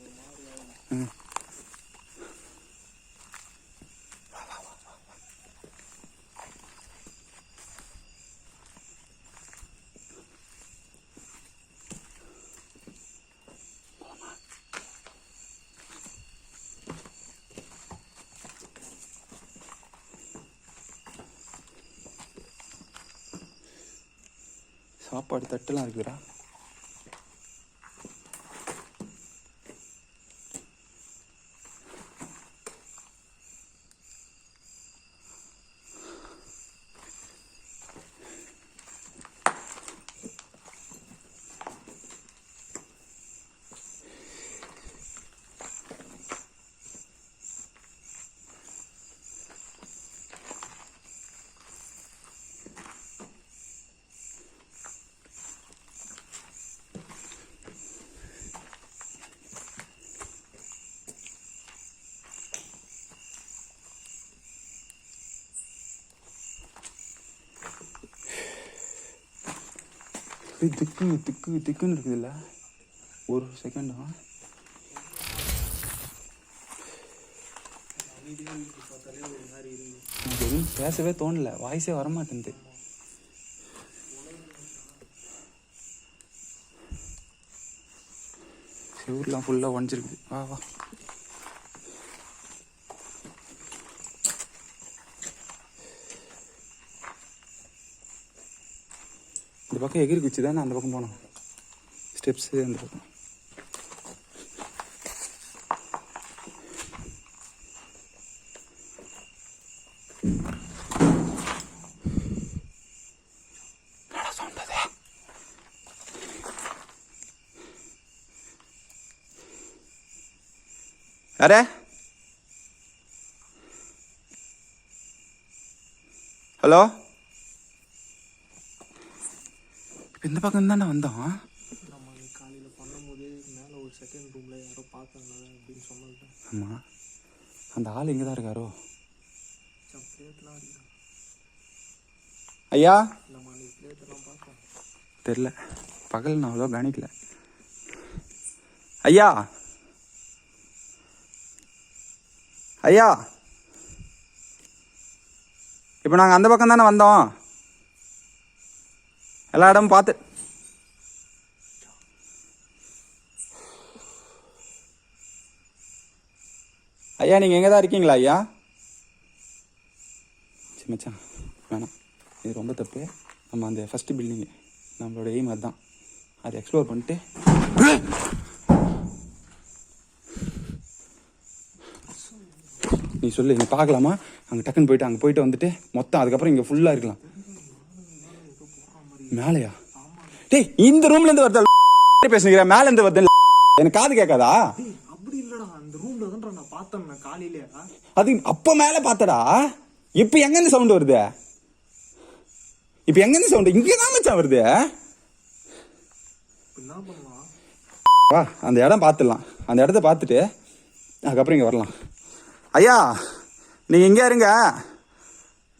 சாப்பாடு தட்டுலாம் இருக்குதுடா. திக்கு திக்கு திக்குன்னு இருக்குதுல்ல ஒரு செகண்டா. எதுவும் பேசவே தோணல, வாய்ஸே வரமாட்டேங்குது. செவுர்லாம் ஃபுல்லாக உடஞ்சிருக்குது. வா வா. இந்த பக்கம் எகிரி குச்சி தானே, அந்த பக்கம் போனோம். ஸ்டெப்ஸு அந்த பக்கம். யாரே? ஹலோ, இப்போ இந்த பக்கம் தானே வந்தோம். நம்ம காலையில் பண்ணும்போது மேலே ஒரு செகண்ட் ரூமில் யாரோ பார்த்தாங்க அப்படின்னு சொன்னாங்க. ஆமாம், அந்த ஆள் இங்கே தான் இருக்காரோ. பிளேட்லாம் இருக்கா ஐயா? நம்ம அன்றைக்கி பிளேட்டெல்லாம் பார்த்தோம். தெரில, பகல் நான் அவ்வளோ கவனிக்கல. ஐயா ஐயா, இப்போ நாங்கள் அந்த பக்கம் தானே வந்தோம். எல்லா இடமும் பார்த்து. ஐயா நீங்கள் எங்கே தான் இருக்கீங்களா ஐயா? சரி மச்சான், வேணாம், இது ரொம்ப தப்பு. நம்ம அந்த ஃபஸ்ட்டு பில்டிங்கு, நம்மளோட எய்ம் அதுதான். அதை எக்ஸ்ப்ளோர் பண்ணிட்டு நீ சொல்லு, நீ பார்க்கலாமா? அங்கே டக்குன்னு போயிட்டு அங்கே போயிட்டு வந்துட்டு மொத்தம் அதுக்கப்புறம் இங்கே ஃபுல்லாக இருக்கலாம். மேலையா? டேய், இந்த ரூம்லேருந்து வருது பேசுகிற, மேலேருந்து வருது. எனக்கு காது கேட்காதா? அப்படி இல்லடா, அந்த ரூம்ல தான் நான் பார்த்தேன் காலையிலே. அது அப்போ மேலே பார்த்தடா. இப்போ எங்கேருந்து சவுண்டு வருது? இப்போ எங்கேருந்து சவுண்டு? இங்கே தான் மச்சான் வருது. என்ன பண்ணலாம்? வா அந்த இடம் பார்த்துடலாம். அந்த இடத்த பார்த்துட்டு அதுக்கப்புறம் இங்கே வரலாம். ஐயா நீங்கள் இங்கே இருங்க,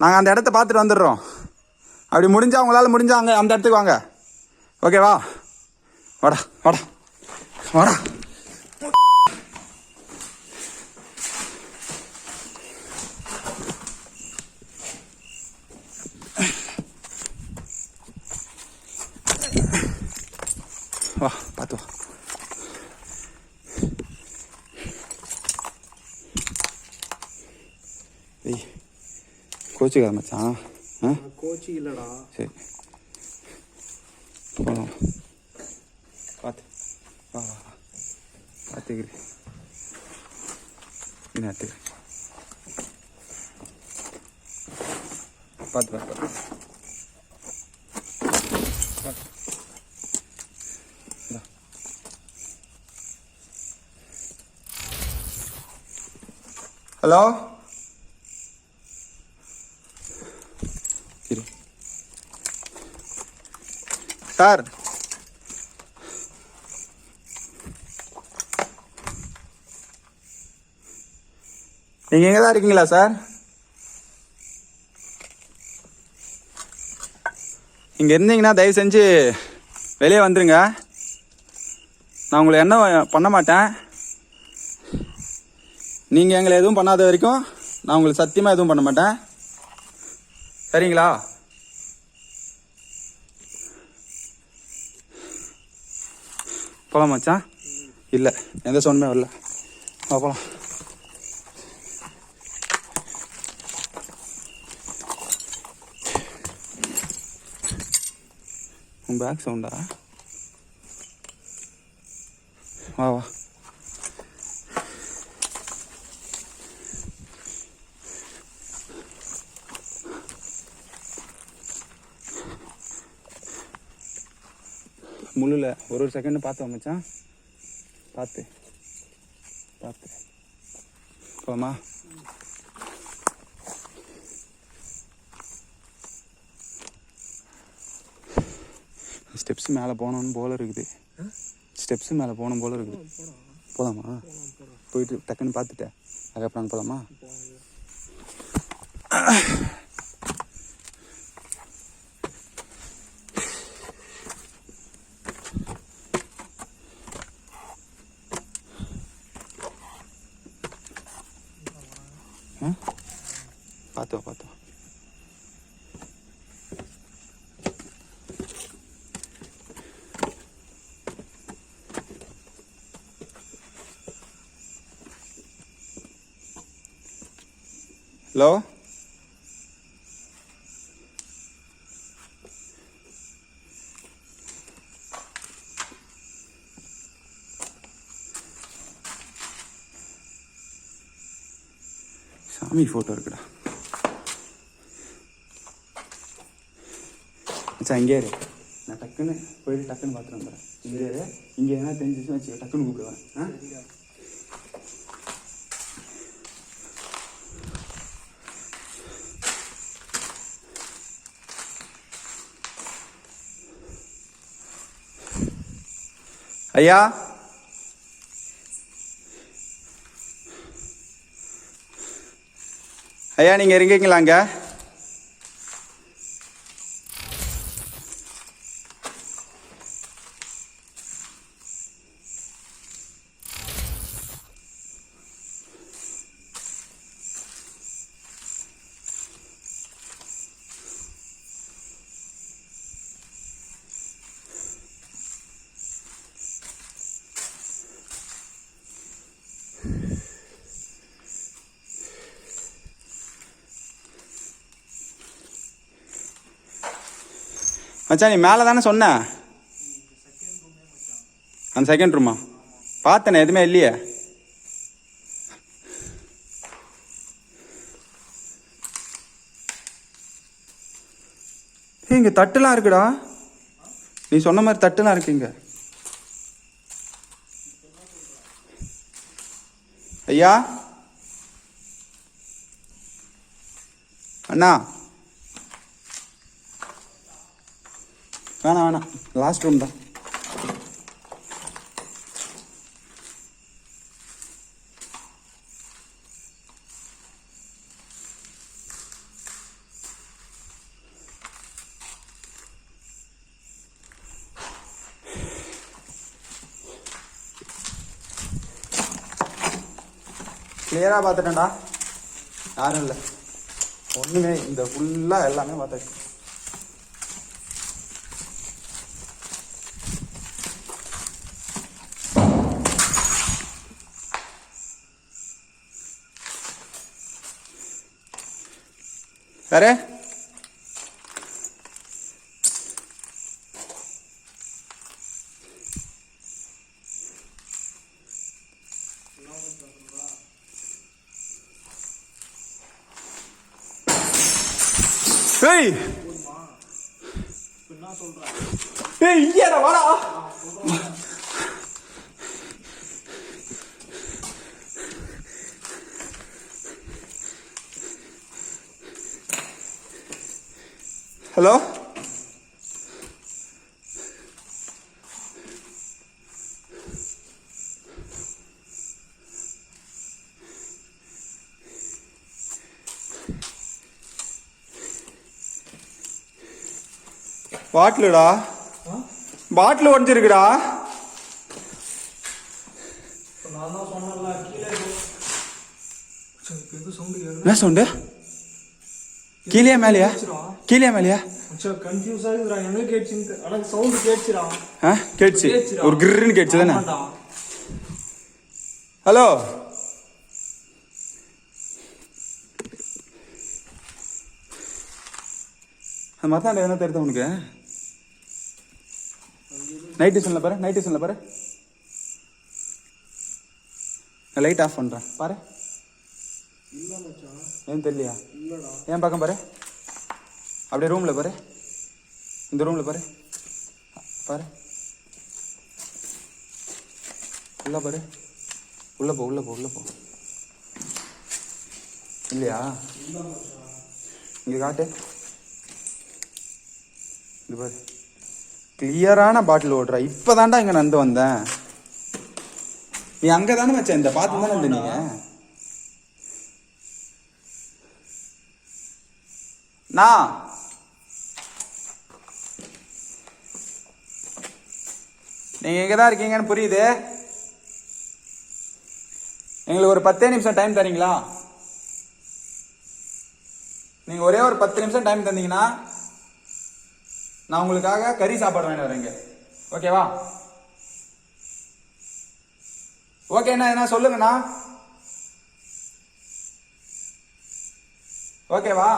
நாங்கள் அந்த இடத்த பார்த்துட்டு வந்துடுறோம். அப்படி முடிஞ்சால் உங்களால் முடிஞ்சால் அங்கே அந்த இடத்துக்கு வாங்க. ஓகேவா? வாடா வாடா வாடா. வா பார்த்து வா. ஏய் கோச்சுக்காத மச்சான். ஆ கோச்சி இல்லடா. சரி போகலாம். பார்த்து வா வா வா. பார்த்துக்கிறேன் என்ன எடுத்துக்கிறேன். பார்த்து பார்த்து பார்த்து. ஹலோ சரி சார். நீங்கள் எங்கே தான் இருக்கீங்களா சார்? இங்கே இருந்தீங்கன்னா தயவு செஞ்சு வெளியே வந்துடுங்க. நான் உங்களை என்ன பண்ண மாட்டேன். நீங்கள் எங்களை எதுவும் பண்ணாத வரைக்கும் நான் உங்களுக்கு சத்தியமாக எதுவும் பண்ண மாட்டேன். சரிங்களா? போகலாம் மச்சான். இல்லை எந்த சவுண்டுமே வரல. போகலாம். உன் பேக் சவுண்டா? வா வா. முள்ளில் ஒரு செகண்டு பார்த்து மச்சான். பார்த்து பார்த்து போமா. ஸ்டெப்ஸ் மேலே போகணும் போல இருக்குது. ஸ்டெப்ஸ் மேலே போகணும் போல இருக்குது. போகலாமா? போயிட்டு டக்குன்னு பார்த்துட்டேன் அதுக்கப்புறம் அங்கே போகலாமா? பார்த்து வா பார்த்து வா. ஹலோ சாமி ஃபோட்டோ இருக்குடா மச்சான். இங்கே இரு, நான் டக்குன்னு போயிட்டு டக்குன்னு பார்த்துட்டு வந்துடுறேன். இங்கே இரு, இங்கே என்ன தெரிஞ்சிச்சுன்னு வச்சு டக்குன்னு கூப்பிடுவேன். ஆ ஐயா ஐயா நீங்கள் இருக்கீங்களாங்க? மச்சான் நீ மேலே தானே சொன்ன? அந்த செகண்ட் ரூமா பார்த்தேனே, எதுவுமே இல்லையே. இங்கே தட்டுலாம் இருக்குடா, நீ சொன்ன மாதிரி தட்டுலாம் இருக்கு இங்க. ஐயா அண்ணா வேணாம் வேணாம், லாஸ்ட் ரூம் தான். கிளியராக பார்த்துட்டேன்டா, யாரும் இல்லை, ஒன்றுமே இந்த ஃபுல்லாக எல்லாமே பார்த்தாச்சு. யாரு ஏய் என்ன சொல்றேன்? ஏய் இங்கேடா வாடா. ஹலோ, பாட்டிலுடா, பாட்டில் உடஞ்சிருக்குடா. நான் தான் சொன்னேன்ல கீழே எது சவுண்டு என்ன சவுண்டு? கீழே மேலையா? கீழே மேலையா? கன்ஃபியூஸ் ஆகுதுடா, என்ன கேட்சுன்னு. எனக்கு சவுண்டு கேட்சுடா. கேட்ச்சு, ஒரு கிருன்னு கேட்ச்சு தானே? ஹலோ, அந்த மரத்தாண்ட என்ன தெரியுது உனக்கு? நைட் டியூஷனில் பாரு, நைட் டியூஷனில் பாரு, நான் லைட் ஆஃப் பண்ணுறேன் பாரு. இல்ல மச்சான், ஏன் தெரியலையா? இல்லடா. ஏன் பக்கம் பாரு, அப்படியே ரூமில் பாரு, இந்த ரூமில் பாரு, பாரு உள்ள பாரு, உள்ள போ, உள்ள போ, உள்ள போ. இல்லையா? இங்கே காட்டு, இது பாரு, கிளியரான பாட்டில் ஓடுறா. இப்போதான்டா இங்கே நந்து வந்தேன். நீ அங்கே தானே வச்ச, இந்த பார்த்து தானே இருந்த நீங்க. நான் நீங்க எங்கே தான் இருக்கீங்கன்னு புரியுது. எங்களுக்கு ஒரு 10 நிமிஷம் டைம் தரீங்களா? நீங்க ஒரே ஒரு 10 நிமிஷம் டைம் தந்தீங்கன்னா நான் உங்களுக்காக கறி சாப்பாடு வாங்கி வரேங்க. ஓகேவா? ஓகேண்ணா, என்ன சொல்லுங்கண்ணா. ஓகேவா?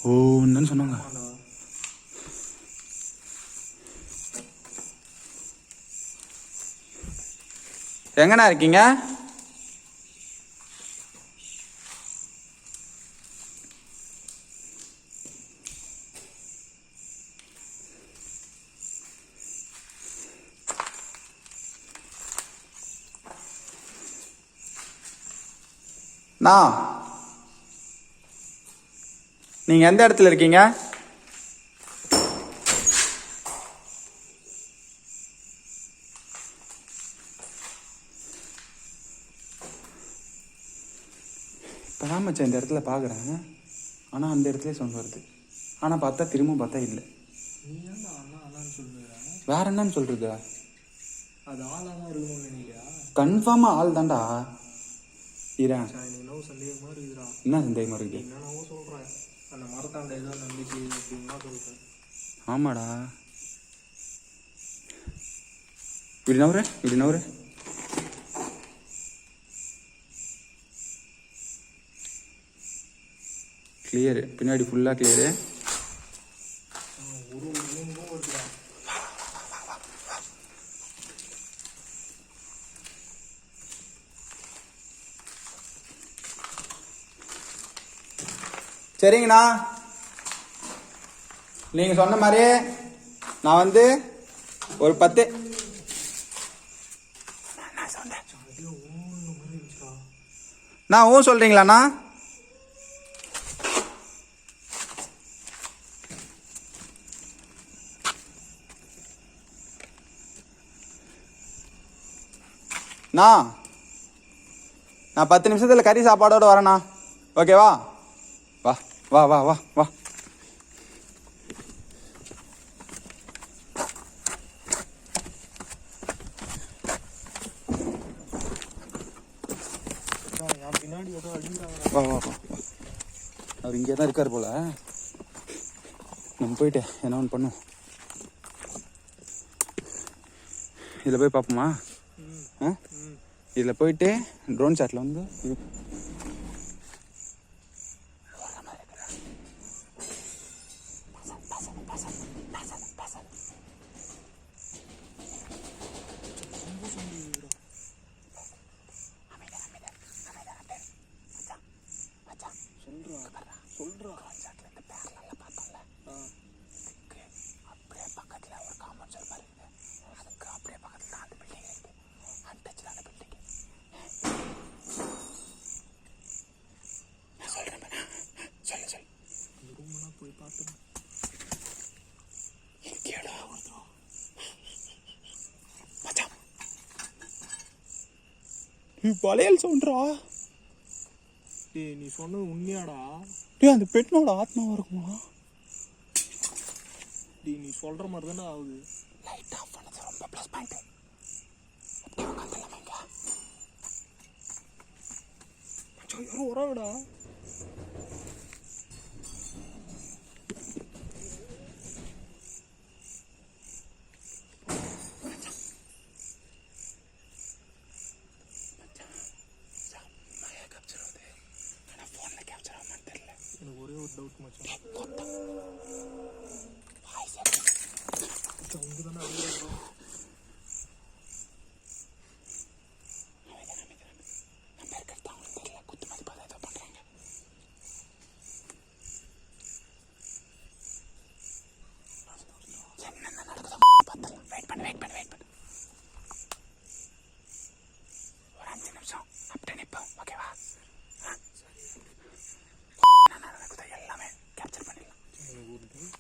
ஓ, என்னன்னு சொன்னாங்க. எங்கண்ணா இருக்கீங்க? நீங்க எந்த இடத்துல இருக்கீங்க? இப்பதான் மச்சான் இந்த இடத்துல பாக்குறேன். ஆனா அந்த இடத்துல சவுண்ட் வருது. ஆனா பார்த்தா திரும்ப பார்த்தா இல்லை. வேற என்னன்னு சொல்றது? அது ஆளா தான் இருக்கணும்னு நினைக்கிறா? கன்ஃபார்மா ஆள் தான்டா. இரேன், சந்தேகமா இருக்குதுடா. என்ன சந்தேகமா இருக்கு? என்னென்னவோ சொல்றேன். அந்த மரத்தாண்ட ஏதோ நம்பிக்கை அப்படின்னா சொல்றேன். ஆமாடா. இப்படி நவரு, இப்படி நவரு. கிளியரு, பின்னாடி ஃபுல்லா கிளியரு. ஒரு ரூமும் இருக்குடா. சரிங்கண்ணா, நீங்க சொன்ன மாதிரியே நான் வந்து ஒரு 10 நான் ஊ சொல்றீங்களாண்ணா? நான் 10 நிமிஷத்துல கறி சாப்பாடோட வரேண்ணா. ஓகேவா? வா வா வா வா வா. பின்னாடி ஏதோ அடிக்கிறாங்க. வா வா வா வா. அவர் இங்கே தான் இருக்கார் போல. நம்ம போயிட்டு என்ன ஒன்று பண்ணும். இதில் போய் பார்ப்போமா? ஆ, இதில் போயிட்டு ட்ரோன் ஷாட்டில் வந்து இது சொல்றா அப்படியே பக்கத்தில் ஒரு காம்பவுண்ட் செல் மாதிரி இருக்குது. அதுக்கு அப்படியே பக்கத்தில் தான் அந்த பில்டிங் இருக்குது. அன்டச்சில் அந்த பில்டிங். நான் சொல்கிறேன், சொல்லு சொல்லு. அந்த ரூம்லாம் போய் பார்த்தேன். இங்கேடா ஒருத்தரும் மச்சான் வளையல் சவுண்டா. டேய் நீ சொன்னது உண்மையாடா? டேய் அந்த பெண்ணோட ஆத்மாவா இருக்குமா? டேய் நீ சொல்ற மாதிரி தானே ஆகுது. லைட் ஆஃப் பண்ணது ரொம்ப ப்ளஸ் பாயிண்ட். அப்படியே உட்காந்துடலாமா இங்கே? மச்சான் யாரும் வராங்கடா. எனக்கு ஒரே ஒரு டவுட் மச்சான். இங்கே தானே அடிக்கிறாங்க. ஒரு 5 நிமிஷம் அப்படியே நிற்போம், ஓகேவா? எல்லாமே கேப்சர் பண்ணிடலாம். எனக்கு ஒரு டவுட்.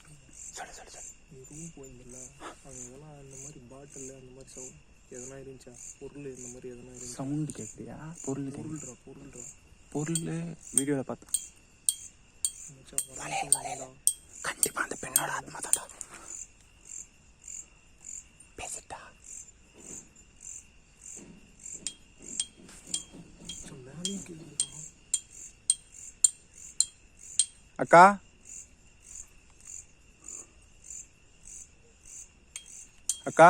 சொல்லு சொல்லு சொல்லு. நீ ரூம் போயிருந்தில்ல, அங்கே எதனா இந்த மாதிரி பாட்டில் அந்த மாதிரி சவுண்ட் எதனா இருந்துச்சா? பொருள் இந்த மாதிரி எதனா இருந்துச்சா? சவுண்டு கேட்குறியா? பொருள்டா பொருள் வீடியோவில் பார்த்தேன். கண்டிப்பாக அந்த பெண்ணோட ஆத்மா தான்டா. பேசிட்டா அக்கா அக்கா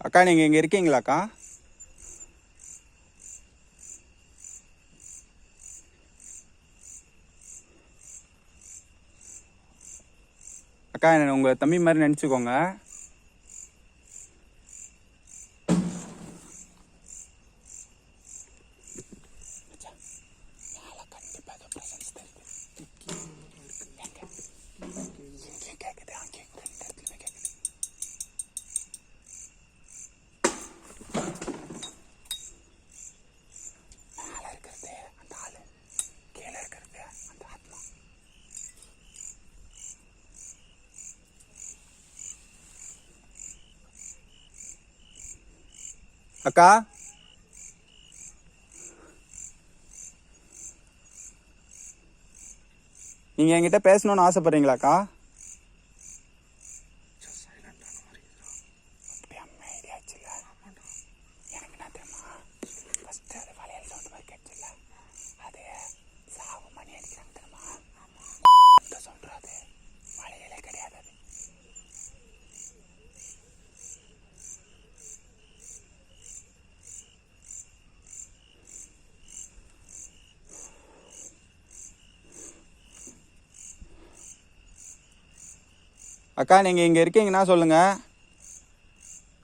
அக்கா நீங்கள் இங்கே இருக்கீங்களாக்கா? அக்கா என்ன உங்கள் தம்பி மாதிரி நினச்சிக்கோங்க. அக்கா நீங்கள் என்கிட்ட பேசணும்னு ஆசைப்படுறீங்களாக்கா? எனக்கு என்ன தெரியுமா, ஃபஸ்ட்டு அது வளையல் சவுண்டு மாதிரி கேட்டுச்சுல்ல, அது சாவு மணி அடிக்கிறாங்க தெரியுமா? அந்த சவுண்டு அது வளையலே கிடையாது. அது அக்கா நீங்கள் இங்கே இருக்கீங்கன்னா சொல்லுங்கள்,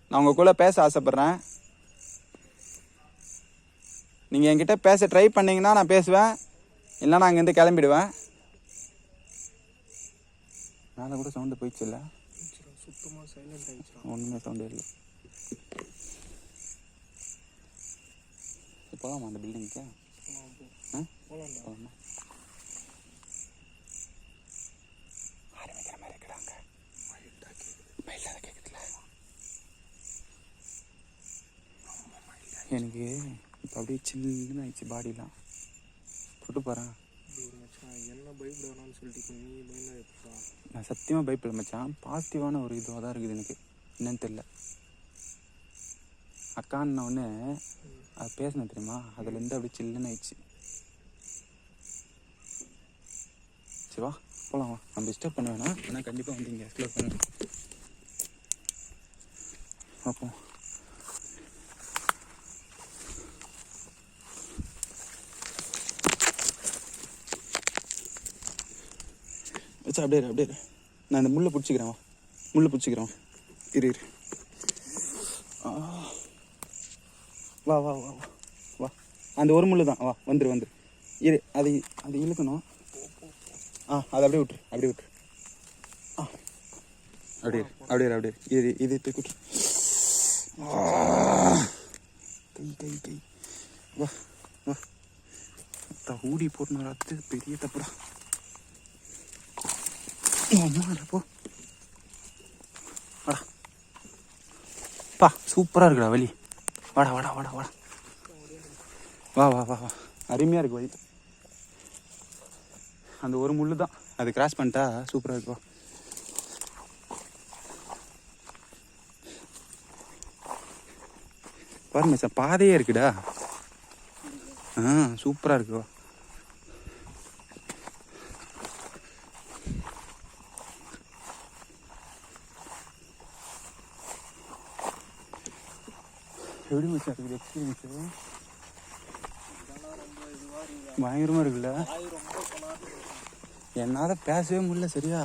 நான் உங்கள் கூட பேச ஆசைப்பட்றேன். நீங்கள் என்கிட்ட பேச ட்ரை பண்ணிங்கன்னா நான் பேசுவேன், இல்லைனா நான் அங்கேருந்து கிளம்பிடுவேன். மேலே கூட சவுண்டு போயிடுச்சு இல்லை? சுத்தமாக சைலண்ட் ஆகிடுச்சா? ஒன்றுமே சவுண்டு இல்லை. போகலாமா அந்த பில்டிங்க்கு? போகலாமா? ஆரம்பிக்கிற மாதிரி இருக்கிறாங்க. மயிலாக கேட்குதுல. எனக்கு இப்போ அப்படியே சில்லுன்னு ஆயிடுச்சு பாடிலாம். தொட்டு போகிறேன். மச்சான் என்ன பைக் பயப்பட வேணாம்னு சொல்லிட்டு இப்போ நீ பயந்தா எப்படா? நான் சத்தியமாக பயப்படல மச்சான். பாசிட்டிவான ஒரு இதுவாக தான் இருக்குது எனக்கு. என்னன்னு தெரில. அக்கான்ன ஒன்று அது பேசினேன் தெரியுமா, அதுலேருந்து அப்படி சில்லுன்னு ஆயிடுச்சு. சரி வா போகலாம், வா. நம்ம டிஸ்டர்ப் பண்ண வேணாம், ஆனால் கண்டிப்பாக வந்து இங்கே எக்ஸ்ப்ளோர் பண்ணணும். பார்ப்போம். வச்சா அப்படியே அப்படியே நான் இந்த முள்ளை பிடிச்சிக்கிறேன். வா முள்ளை பிடிச்சிக்கிறேன். இரு இரு. வா வா வா வா வா. அந்த ஒரு முள்ளு தான். வா வந்துரு வந்துரு. இரு அது அது இழுக்கணும். அதை அப்படியே விட்டுரு, அப்படியே விட்டுரு. அப்படியே அப்படியே அப்படியே இது இது தூக்கி விட்டுரு. கை கை கை. வா வா. ஊடி போட்டுன்னு ரத்து பெரிய தப்புடா. அம்மா போ வாடா. பா சூப்பராக இருக்குடா வலி. வாடா வாடா வாடா வாடா. வா வா வா வா. அருமையாக இருக்கு வலி. அந்த ஒரு முள்ளு தான், அது கிராஸ் பண்ணிட்டா சூப்பராக இருக்குவா. பாருங்க சார், பாதையே இருக்குடா. சூப்பராக இருக்குவா. எப்படி மச்சான் இருக்குது எக்ஸ்பீரியன்ஸு? பயங்கரமாக இருக்குல்ல? என்னால் பேசவே முடியல சரியா.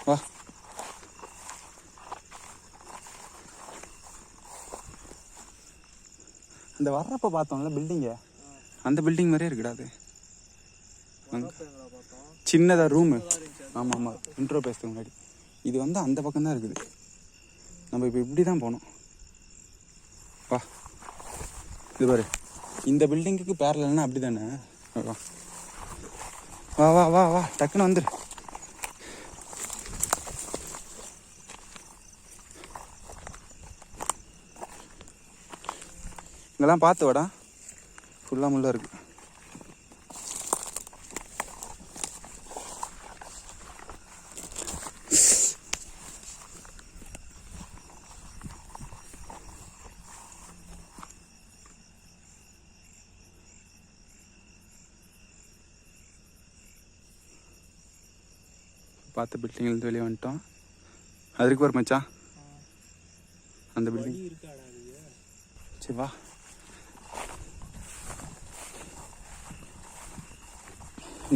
வா அந்த வர்றப்ப பார்த்தோம்ல பில்டிங்கு, அந்த பில்டிங் மாதிரியே இருக்குடா அது. சின்னதாக ரூமு. ஆமாம் ஆமாம், இன்ட்ரோ பேசுறதுக்கு முன்னாடி. இது வந்து அந்த பக்கம் தான் இருக்குது. நம்ம இப்போ இப்படி தான் போகணும். வா இது பாரு, இந்த பில்டிங்குக்கு பேரலன்னா அப்படி தானே. வா வா வா வா வா டக்குன்னு வந்துரு. இங்கெல்லாம் பார்த்து வாடா, ஃபுல்லாக முள்ளா இருக்கு. பார்த்த பில்டிங்லேருந்து வெளியே வந்துட்டோம். அதுக்கு வர மச்சான் அந்த பில்டிங். சரி வா.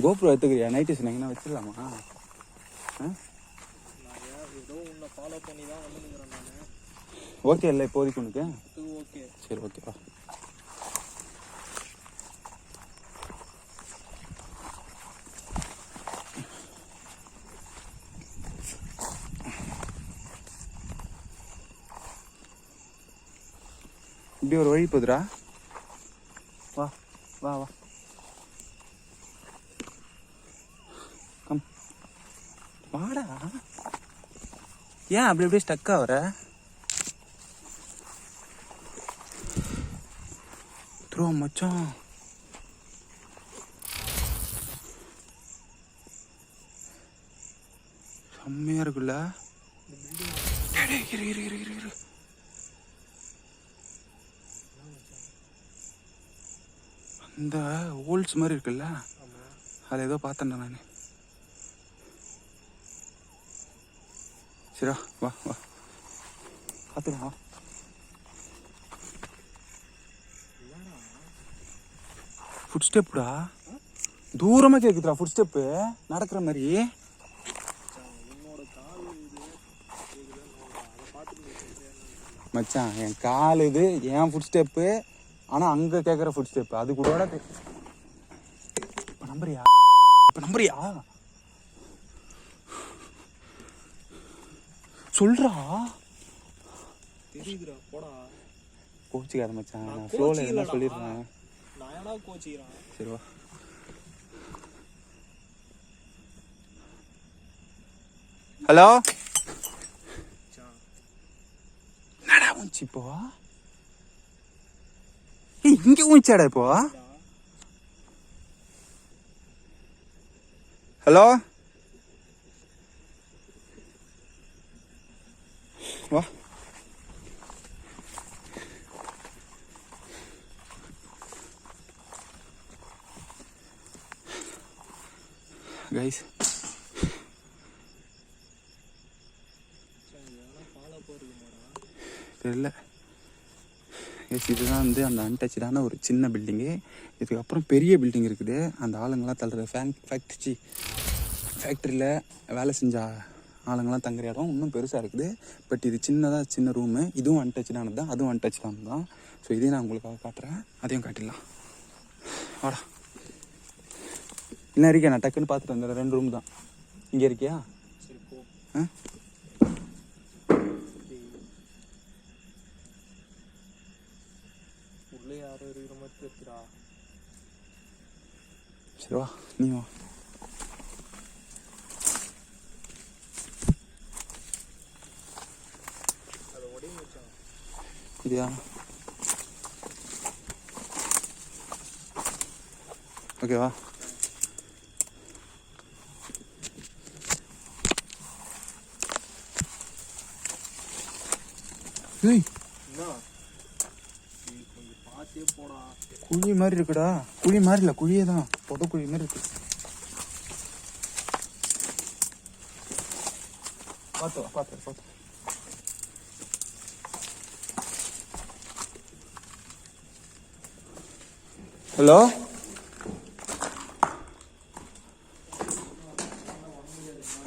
கோப்ரோ எடுத்துக்கிறியா? நைட்டு எங்கன்னா வச்சிடலாமா? ஓகே இல்லை இப்போதைக்கு உனக்கு? சரி ஓகேவா. இப்படி ஒரு வழி போதுடா. வா வா வா கம் வாடா. ஏன் அப்படி அப்படியே ஸ்டக் ஆகுற? த்ரோ மச்சான். செம்மையா இருக்குல்ல? இரு இரு இரு இரு இரு. இந்த ஹோல்ஸ் மாதிரி இருக்குல்ல, அதில் ஏதோ பார்த்தேன்டா நான். சரிடா வா வா பார்த்துக்கலாம். வா ஃபுட் ஸ்டெப்புடா, தூரமாக கேட்குதுடா ஃபுட் ஸ்டெப்பு நடக்கிற மாதிரி. மச்சான் என் கால் இது, என் ஃபுட் ஸ்டெப்பு. ஆனால் அங்கே கேட்குற ஃபுட் ஸ்டெப்பு அது கூட இப்போ நம்புறியா? இப்போ நம்புறியா? சொல்றா. தெரியுதுடா போடா. கோச்சிக்காத மச்சான், நான் ஃப்ளோவில் என்ன சொல்லிடுறேன். நானா கோச்சிக்கிறேன். சரி வா. ஹலோ என்னடா ஊஞ்சி இப்போ இங்க ஊஞ்சாடா இப்போ ஹலோ வா கைஸ் தெரியல எஸ் இதுதான் வந்து அந்த அன்டச்சான ஒரு சின்ன பில்டிங்கு. இதுக்கப்புறம் பெரிய பில்டிங் இருக்குது. அந்த ஆளுங்கள்லாம் தள்ளுற ஃபேக்ட்ரியில் வேலை செஞ்ச ஆளுங்கள்லாம் தங்குற இடம் இன்னும் பெருசாக இருக்குது. பட் இது சின்ன ரூமு. இதுவும் அன்டச்சானது தான், அதுவும் அன்டச்சானது தான். ஸோ இதையும் நான் உங்களுக்காக காட்டுறேன், அதையும் காட்டிடலாம். வாடா இல்லை இருக்கேன், நான் டக்குன்னு பார்த்துட்டு வந்துடுறேன். 2 ரூம் தான். இங்கே இருக்கியா? ஆ சரி வா, நீ வா. இதுயா ஓகேவா? குழி மாதிரி இருக்குடா. குழி மாதிரி இல்லை, குழியே தான், பொட்ட குழி மாதிரி இருக்கு. பார்த்து ஹலோ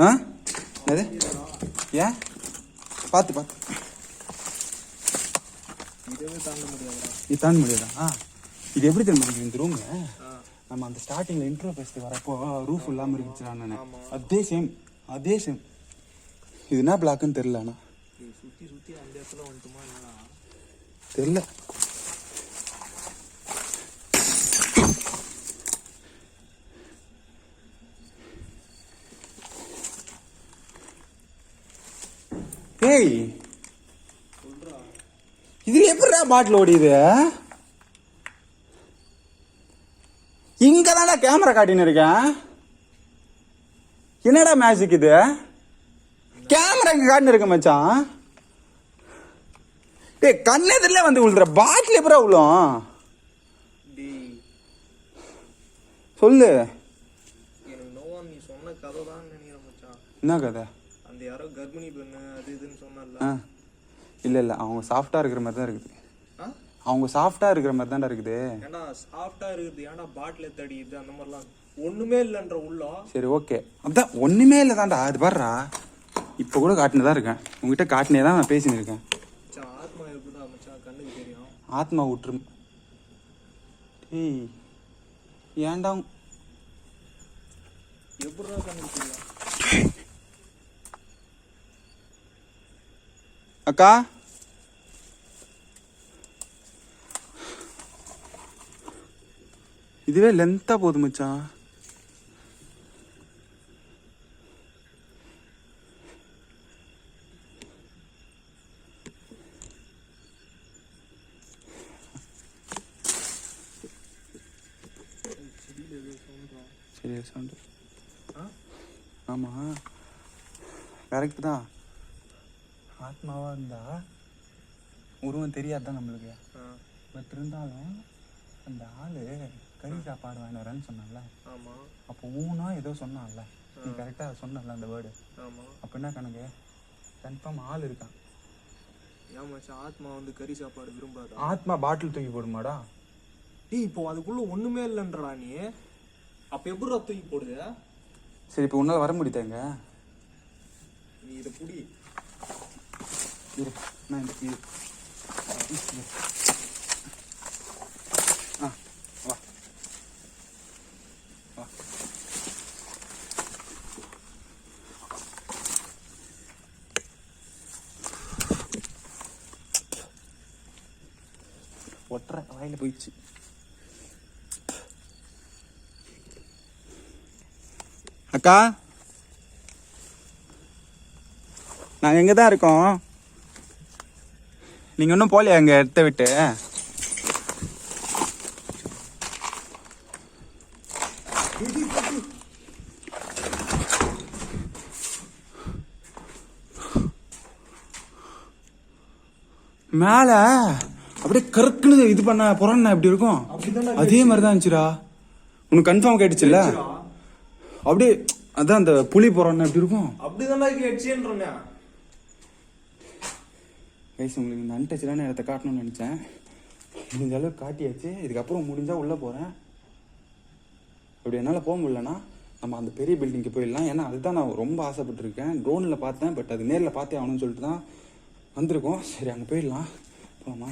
ஆ எது ஏன் பார்த்து இது தாண்ட முடியாதா? இது எப்படி தெரியுமா இந்த ரூமு? நம்ம அந்த ஸ்டார்டிங்கில் இன்ட்ரோ பேசிட்டு வரப்போ ரூஃப் இல்லாமல் இருந்துச்சு. நான் அதே சேம் இது என்ன பிளாக்குன்னு தெரில. ஆனால் சுற்றி அந்த இடத்துல வந்துட்டுமா தெரில. ஏய் இது எப்படிடா பாட்டில் ஓடியுது? இங்கதான்டா கேமரா காட்டின்னு இருக்கேன். என்னடா மேஜிக் இது? கேமரா இங்க காட்டின்னு இருக்க மச்சான். டேய் கண்ணெதிரில வந்து விழுதுற பாட்டில் எப்படா விழும்? சொல்லு. நீ சொன்ன கதை தான் நினைக்கிறேன் மச்சான். என்ன கதை? அந்த யாரோ கர்ப்பிணி பெண்ணு அது இதுன்னு சொன்னால. இல்ல அவங்க சாஃப்டா இருக்கிற மாதிரி தான் இருக்குது. அவங்க சாஃப்டா இருக்கிற மாதிரி தான்டா இருக்குது. ஏன்டா சாஃப்டா இருக்குது? ஏன்டா பாட்டில் தடியுது அந்த மாதிரிலாம் ஒண்ணுமே இல்லைன்ற உள்ள. சரி ஓகே, அதான் ஒண்ணுமே இல்லை தான்டா. அது பாடுறா, இப்போ கூட காட்டினே தான் இருக்கேன். உங்ககிட்ட காட்டினே தான் நான் பேசின்னு இருக்கேன். ஆத்மா இருக்குதா மச்சான்? கண்ணுக்கு தெரியும். ஆத்மா விட்டுரு. ஏய் ஏன்டா எப்படிடா கண்ணுக்கு தெரியும்? அக்கா இதுவே லென்த்தா போகுது மச்சான். சரி சவுண்டு. ஆமா கரெக்ட் தான். ஆத்மாவா இருந்தா உருவம் தெரியாதுதான் நம்மளுக்கு. பட் இருந்தாலும் அந்த ஆளு கறி சாப்பாடு வாங்கிட்டு வரேன்னு சொன்னால. அப்போ ஊனா ஏதோ சொன்னான்ல, நீ கரெக்டா சொன்னல அந்த வேர்டு. அப்ப என்ன கணக்கு? கன்ஃபார்ம் ஆள் இருக்கான். ஆத்மா வந்து கறி சாப்பாடு விரும்பாது. ஆத்மா பாட்டில் தூக்கி போடுமாடா? இப்போ அதுக்குள்ள ஒண்ணுமே இல்லைன்றா நீ. அப்ப எப்படி தூக்கி போடுது? சரி இப்போ உன்னால வர முடியுதாங்க? நீ இதை புடி. நான் இந்த வா வா. ஒட்டுற வாயில போயிடுச்சு. அக்கா நாங்கள் இங்கே தான் இருக்கோம். நீங்கள் இன்னும் போகலையா எங்கள் இடத்த விட்டு? மேல அப்படியே கருக்குன்னு இது பண்ண புறன்னா எப்படி இருக்கும் அதே மாதிரி தான் இருந்துச்சுடா. உனக்கு கன்ஃபார்ம் கேட்டுச்சுல்ல? அப்படியே அதான் அந்த புலி புறன்னா எப்படி இருக்கும் அப்படிதான் கேட்டுச்சுன்றேன். கைஸ் உங்களுக்கு இந்த அன்டச்சான இடத்த காட்டணும்னு நினச்சேன். முடிஞ்ச அளவுக்கு காட்டியாச்சு. இதுக்கப்புறம் முடிஞ்சால் உள்ளே போகிறேன். அப்படி என்னால் போக முடியலன்னா நம்ம அந்த பெரிய பில்டிங்க்கு போயிடலாம். ஏன்னா அதுதான் நான் ரொம்ப ஆசைப்பட்டிருக்கேன். ட்ரோனில் பார்த்தேன், பட் அது நேரில் பார்த்தே ஆகணும்னு சொல்லிட்டு தான் வந்திருக்கோம். சரி அங்கே போயிடலாம். போகலாமா?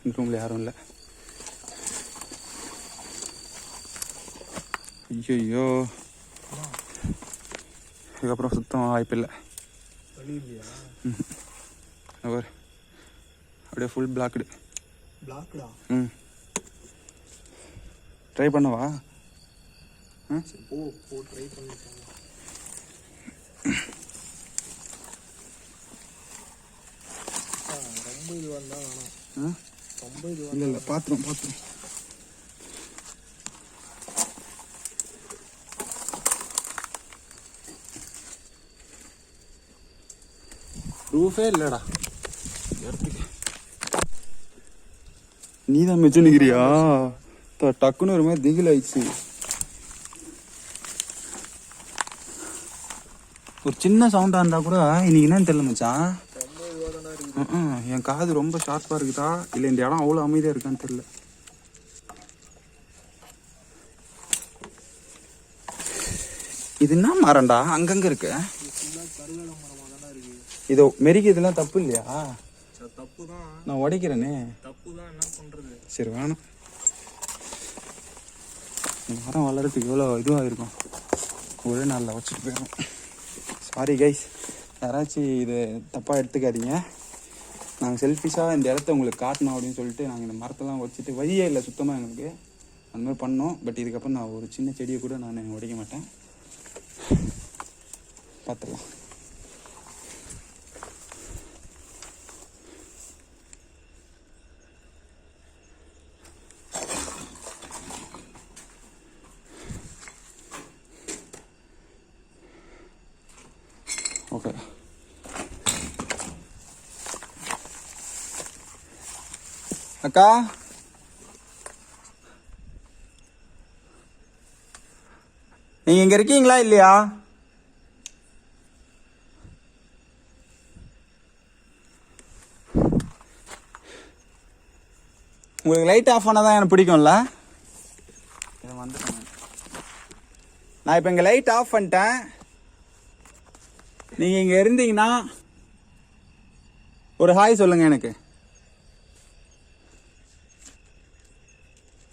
இந்த ரூமில் யாரும் இல்லை. ஐயோ இதுக்கப்புறம் சுத்தமாக வாய்ப்பு இல்லை. அவர் அப்படியே ஃபுல் பிளாக்டு. ட்ரை பண்ணவா? ட்ரை பண்ணி ரொம்ப இது வந்தா வேணாம். இல்லை இல்லை பார்த்துரும். ரூஃபே இல்லைடா இடத்துக்கு. நீ தான் மெச்சுன்னுக்கிறியா? டக்குன்னு ஒரு மாதிரி திகில் ஆயிடுச்சு. ஒரு சின்ன சவுண்டாக இருந்தால் கூட இன்னைக்கு என்னன்னு தெரியல மச்சான். என் காது ரொம்ப ஷார்ப்பாக இருக்குதா இல்லை இந்த இடம் அவ்வளோ அமைதியாக இருக்கான்னு தெரியல. இது என்ன மரம்டா அங்கங்கே இருக்கு? இதோ மெரிக்கு இதெல்லாம் தப்பு இல்லையா? தப்பு தான். நான் உடைக்கிறேனே. தப்பு தான், என்ன பண்ணுறது? சரி வேணாம். மரம் வளர்கிறதுக்கு எவ்வளோ இதுவாக இருக்கும். ஒரே நாளில் வச்சுட்டு போயிடும். சாரி கைஸ், யாராச்சும் இது தப்பாக எடுத்துக்காதீங்க. நாங்கள் செல்ஃபிஷாக இந்த இடத்த உங்களுக்கு காட்டணும் அப்படின்னு சொல்லிட்டு நாங்கள் இந்த மரத்தெல்லாம் வச்சுட்டு வழியே இல்லை சுத்தமாக எங்களுக்கு அந்த மாதிரி பண்ணோம். பட் இதுக்கப்புறம் நான் ஒரு சின்ன செடியை கூட நான் உடைக்க மாட்டேன். பார்த்துடலாம். ஓகே அக்கா, நீங்க இங்க இருக்கீங்களா இல்லையா? உங்களுக்கு லைட் ஆஃப் பண்ணாதான் எனக்கு பிடிக்கும்ல. நான் இப்போ இங்கே லைட் ஆஃப் பண்ணிட்டேன். நீங்கள் இங்கே இருந்தீங்கன்னா ஒரு ஹாய் சொல்லுங்க எனக்கு.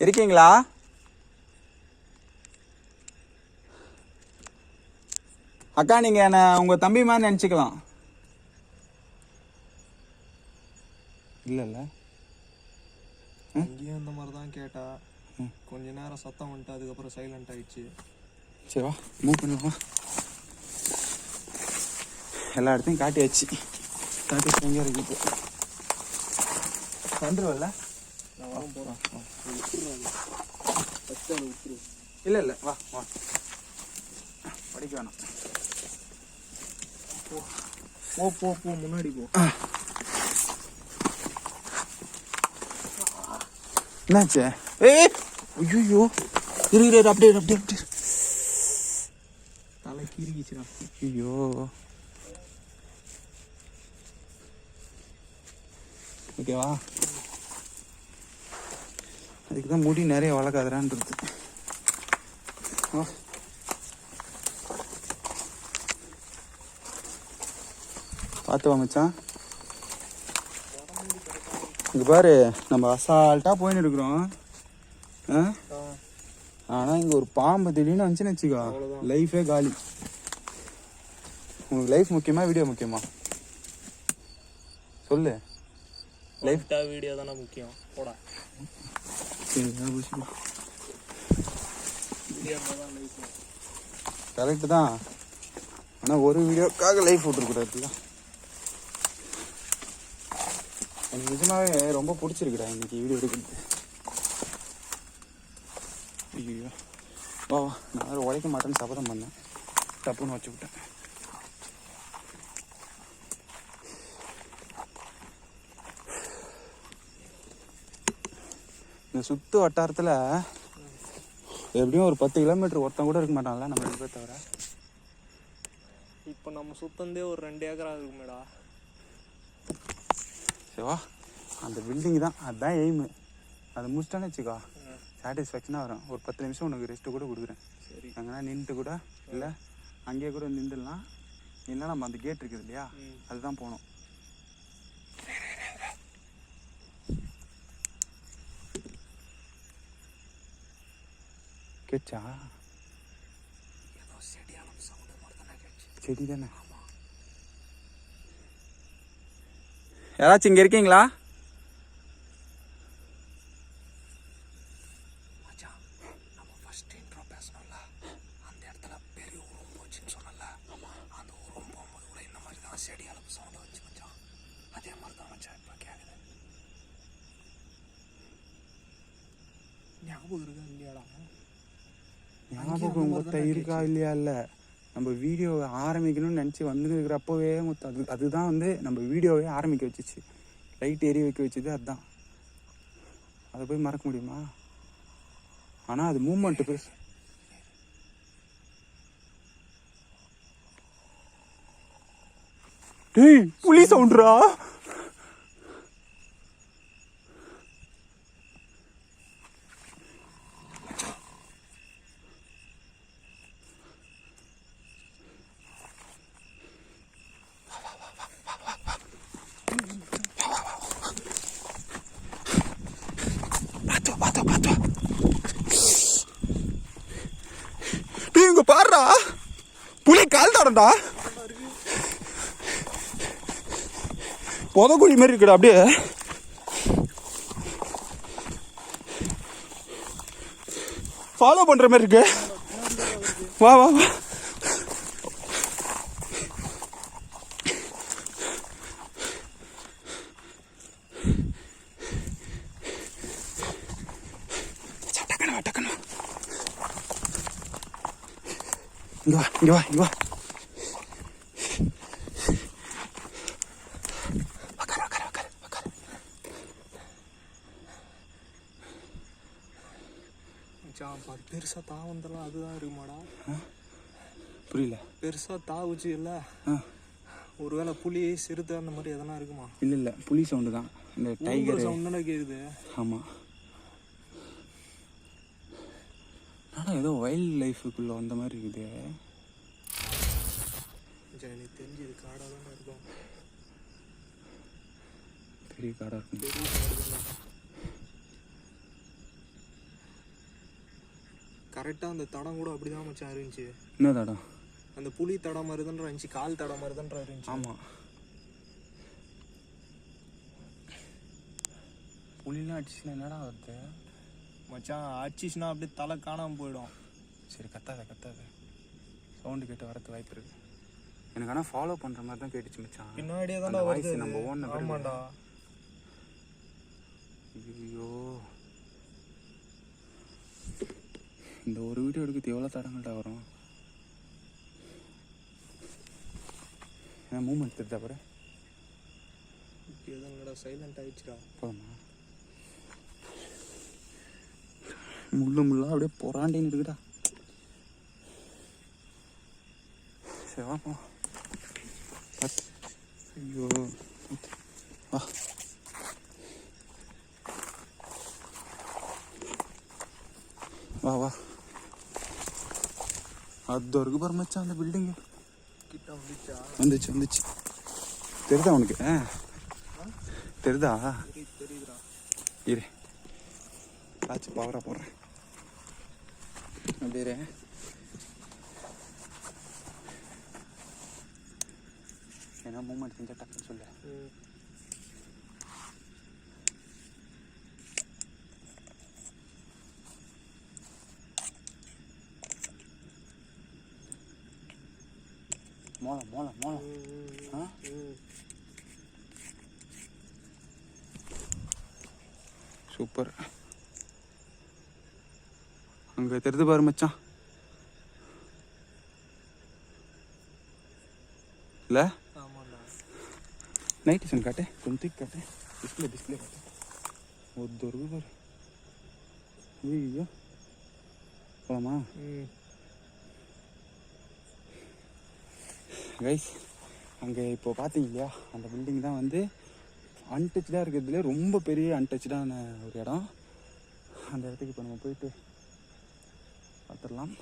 இருக்கீங்களா? அக்கா நீங்க என்ன உங்க தம்பி மாதிரி நினைச்சுக்கலாம். இல்ல இல்ல இங்கேயும் இந்த மாதிரி தான் கேட்டா. கொஞ்ச நேரம் சத்தம் வந்துட்டு அதுக்கப்புறம் சைலண்ட் ஆயிடுச்சு. சரி வா மூவ் பண்ணுவோம். எல்லா இடத்தையும் காட்டியாச்சு. காட்டி எங்கே இருக்கு இப்போ வந்துருவல்ல? நான் வர போகிறேன். இல்லை இல்லை வா வா படிக்க வேணாம். போ போ போ முன்னாடி போ. என்னாச்சு? ஏய் ஐயோ இரு அப்படியே அப்படியே அப்படியே தலை கீறிக்கிச்சுடா. ஐயோ ஓகேவா? அதுக்கு தான் முடி நிறைய வளர்க்காதரான்றது. வா. பார்த்து வா மச்சான். இங்கே பாரு, நம்ம அசால்ட்டாக போயின்னு இருக்கிறோம். ஆனால் இங்கே ஒரு பாம்பு திடீர்னு வந்துச்சுன்னு வச்சுக்கோ, லைஃபே காலி. உங்களுக்கு லைஃப் முக்கியமா வீடியோ முக்கியமா சொல்லு? லைஃப் வீடியோ தானே முக்கியம். போடா. கரெக்டு தான். ஆனால் ஒரு வீடியோக்காக லைஃப் விட்டுருக்கூடாதுல்ல. எனக்கு நிஜமாவே ரொம்ப பிடிச்சிருக்குடா இன்னைக்கு வீடியோ எடுக்கிறது. ஐயோ வா வா, நான் வேறு உழைக்க மாட்டேன்னு சபதம் பண்ணேன், தப்புன்னு வச்சு விட்டேன். இந்த சுற்று வட்டாரத்தில் எப்படியும் ஒரு 10 கிலோமீட்டர் ஒருத்தன் கூட இருக்க மாட்டான்ல நம்ம 2 பேர் தவிர. இப்போ நம்ம சுத்தந்தே ஒரு 2 ஏக்கரா இருக்குமேடா. சரிவா, அந்த பில்டிங் தான், அதுதான் எய்மு. அதை முடிச்சிட்டானே வச்சுக்கோ, சாட்டிஸ்ஃபேக்ஷனாக வரும். ஒரு 10 நிமிஷம் உனக்கு ரெஸ்ட்டு கூட கொடுக்குறேன். சரி, அங்கேனா நின்றுட்டு கூட இல்லை அங்கேயே கூட நின்றுடலாம். இல்லைன்னா நம்ம அந்த கேட் இருக்குது இல்லையா, அதுதான் போகணும். கேட்சா? செடி தானே. யாராச்சும் இங்கே இருக்கீங்களா? ஞாபகம் மொத்தம் இருக்கா இல்லையா? இல்லை, நம்ம வீடியோவை ஆரம்பிக்கணும்னு நினச்சி வந்துருக்கிறப்பவே மொத்தம் அதுதான் வந்து நம்ம வீடியோவே ஆரம்பிக்க வச்சிச்சு, லைட் எரிய வைக்க வச்சது அதுதான். அதை போய் மறக்க முடியுமா? ஆனால் அது மூமெண்ட்டு பேச. டேய், புலி சவுண்ட்ரா. இங்க பாருடா, புலி கால் தடண்டா, புதக்குழி மாதிரி இருக்குடா. அப்படியே ஃபாலோ பண்ற மாதிரி இருக்கு. வா வா வா. இங்க வா இங்க வா இங்க வா. பெருசா தாவந்தெல்லாம் அதுதான் இருக்குமாடா? புரியல. பெருசா தாவுச்சு இல்ல, ஒருவேளை புலி சிறுத்தை அந்த மாதிரி எதனா இருக்குமா? இல்ல இல்ல, புலி சவுண்டு தான், இந்த டைகர் சவுண்டு கேக்குது. ஆமா, ஆனா ஏதோ வைல்ட் லைஃபுக்குள்ள வந்த மாதிரி இருக்குது. எனக்கு தெரிஞ்சு இது காடாக தான் இருக்கும். பெரிய காடாக இருக்கும். பெரிய காடு தான். கரெக்டாக அந்த தடம் கூட அப்படி தான் மச்சான் இருந்துச்சு. என்ன தடம்? அந்த புலி தடம் மாதிரி தான் இருந்துச்சு, கால் தடம் மாதிரி தான் இருந்துச்சு. ஆமாம், புலிலாம் அடிச்சுன்னா என்னடா வருது மச்சான்? அடிச்சுன்னா அப்படியே தலை காணாமல் போயிடும். சரி, கத்தாத கத்தாத, சவுண்டு கேட்டு வரது வாய்ப்பு இருக்கு. எனக்கு ஆனால் ஃபாலோ பண்ணுற மாதிரி தான் கேட்டுச்சு மச்சான். பின்னாடியே தான் வாய்ஸ் நம்ம ஓன. ஆமாண்டா. ஐயோ, இந்த ஒரு வீடியோ எடுக்கிறது எவ்வளோ தடங்கள்டா வரும்? ஏன் மூமெண்ட் தெரிஞ்சா பாரு. எதனடா சைலண்ட் ஆயிடுச்சுடா. போதுமா? முள்ளா அப்படியே பொறாண்டின்னு இருக்குடா. சரி வா போ. ஐயோ வா. வா வா. அது இருக்கு பாரு மச்சான் அந்த பில்டிங்கு. கிட்ட வந்துச்சா? வந்துச்சு. தெரியுதா உனக்கு? தெரியுதா? தெரியுதுடா. இரு ஆச்சு பவரா போடுறேன் அப்படியே. ஏன்னா மூமெண்ட் செஞ்சா டக்குன்னு சொல்லு. மோளம் சூப்பர். அங்கே தெரிது பாரு மச்சான். இல்லை ஆமாண்டா. நைட் விஷன் காட்டு, கொஞ்சம் தூக்கி காட்டு. டிஸ்பிளே காட்டு. ஒரு பாரு. ஐயோ போலாமா கைஸ்? அங்கே இப்போ பார்த்தீங்க இல்லையா, அந்த பில்டிங் தான் வந்து அன்டச்சாக இருக்கிறதுல ரொம்ப பெரிய அன்டச்சான ஒரு இடம். அந்த இடத்துக்கு இப்போ நம்ம போயிட்டு பார்த்துடலாம்.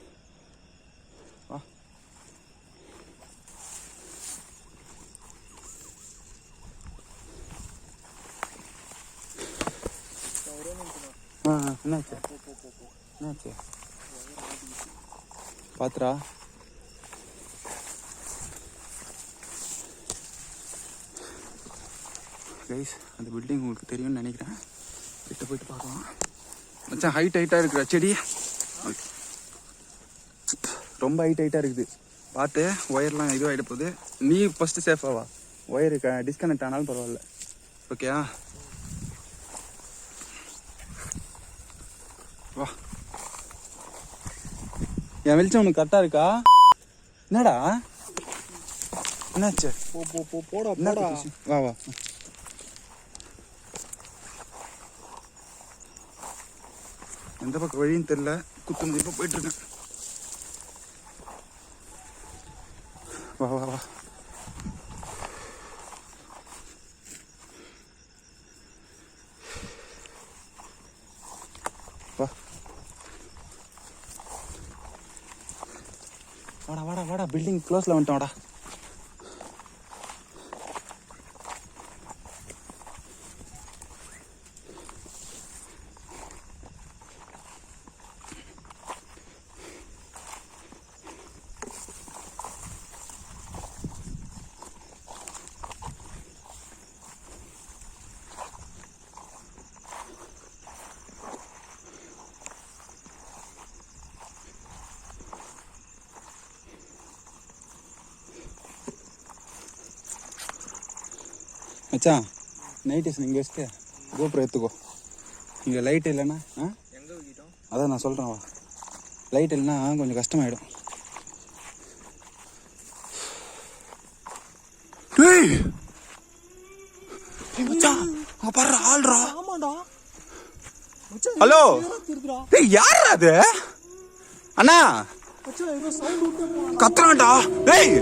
வா. என்னாச்சு? பாத்துரா. கைஸ் அந்த பில்டிங் உங்களுக்கு தெரியும்னு நினைக்கிறேன். கிட்ட போயிட்டு பார்க்கலாம். மச்சான் ஹைட்டாக இருக்கிற செடி ரொம்ப ஹைட்டாக இருக்குது. பார்த்து ஒயர்லாம் இதுவாகிட போகுது. நீ ஃபஸ்ட்டு சேஃபாவா? ஒயரு டிஸ்கனெக்ட் ஆனாலும் பரவாயில்ல. ஓகேயா? வா. என் வெளிச்சம் உனக்கு கரெக்டாக இருக்கா? என்னடா என்னாச்சு? போடா. வா. எந்த பக்கம் வழின்னு தெரியல. குத்து மதிப்பாக போயிட்டு இருக்கேன். வா. வா. வாடா பில்டிங் க்ளோஸில் வந்துட்டோம்டா. மச்சான் நைட் விஷன் இங்கே வச்சுட்டு கோபுரம் எடுத்துக்கோ. இங்கே லைட் இல்லைன்னா எங்கே வைக்கிட்டோம்? அதான் நான் சொல்கிறேன். வா. லைட் இல்லைன்னா கொஞ்சம் கஷ்டமாயிடும். பாரு ஆள்ரா. ஆமாண்டா. ஹலோ யார் அது? அண்ணா கத்துறான்டா. ஏய்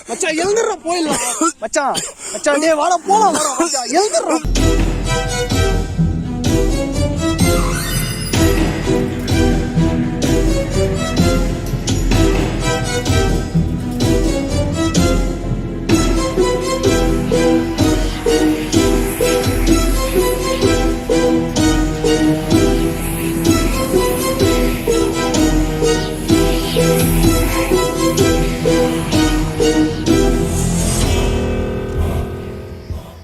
மச்சான் எழுந்துடுறா போயிடலாம். மச்சான் டேய் வாடா போலாம். எழுந்துடுறா.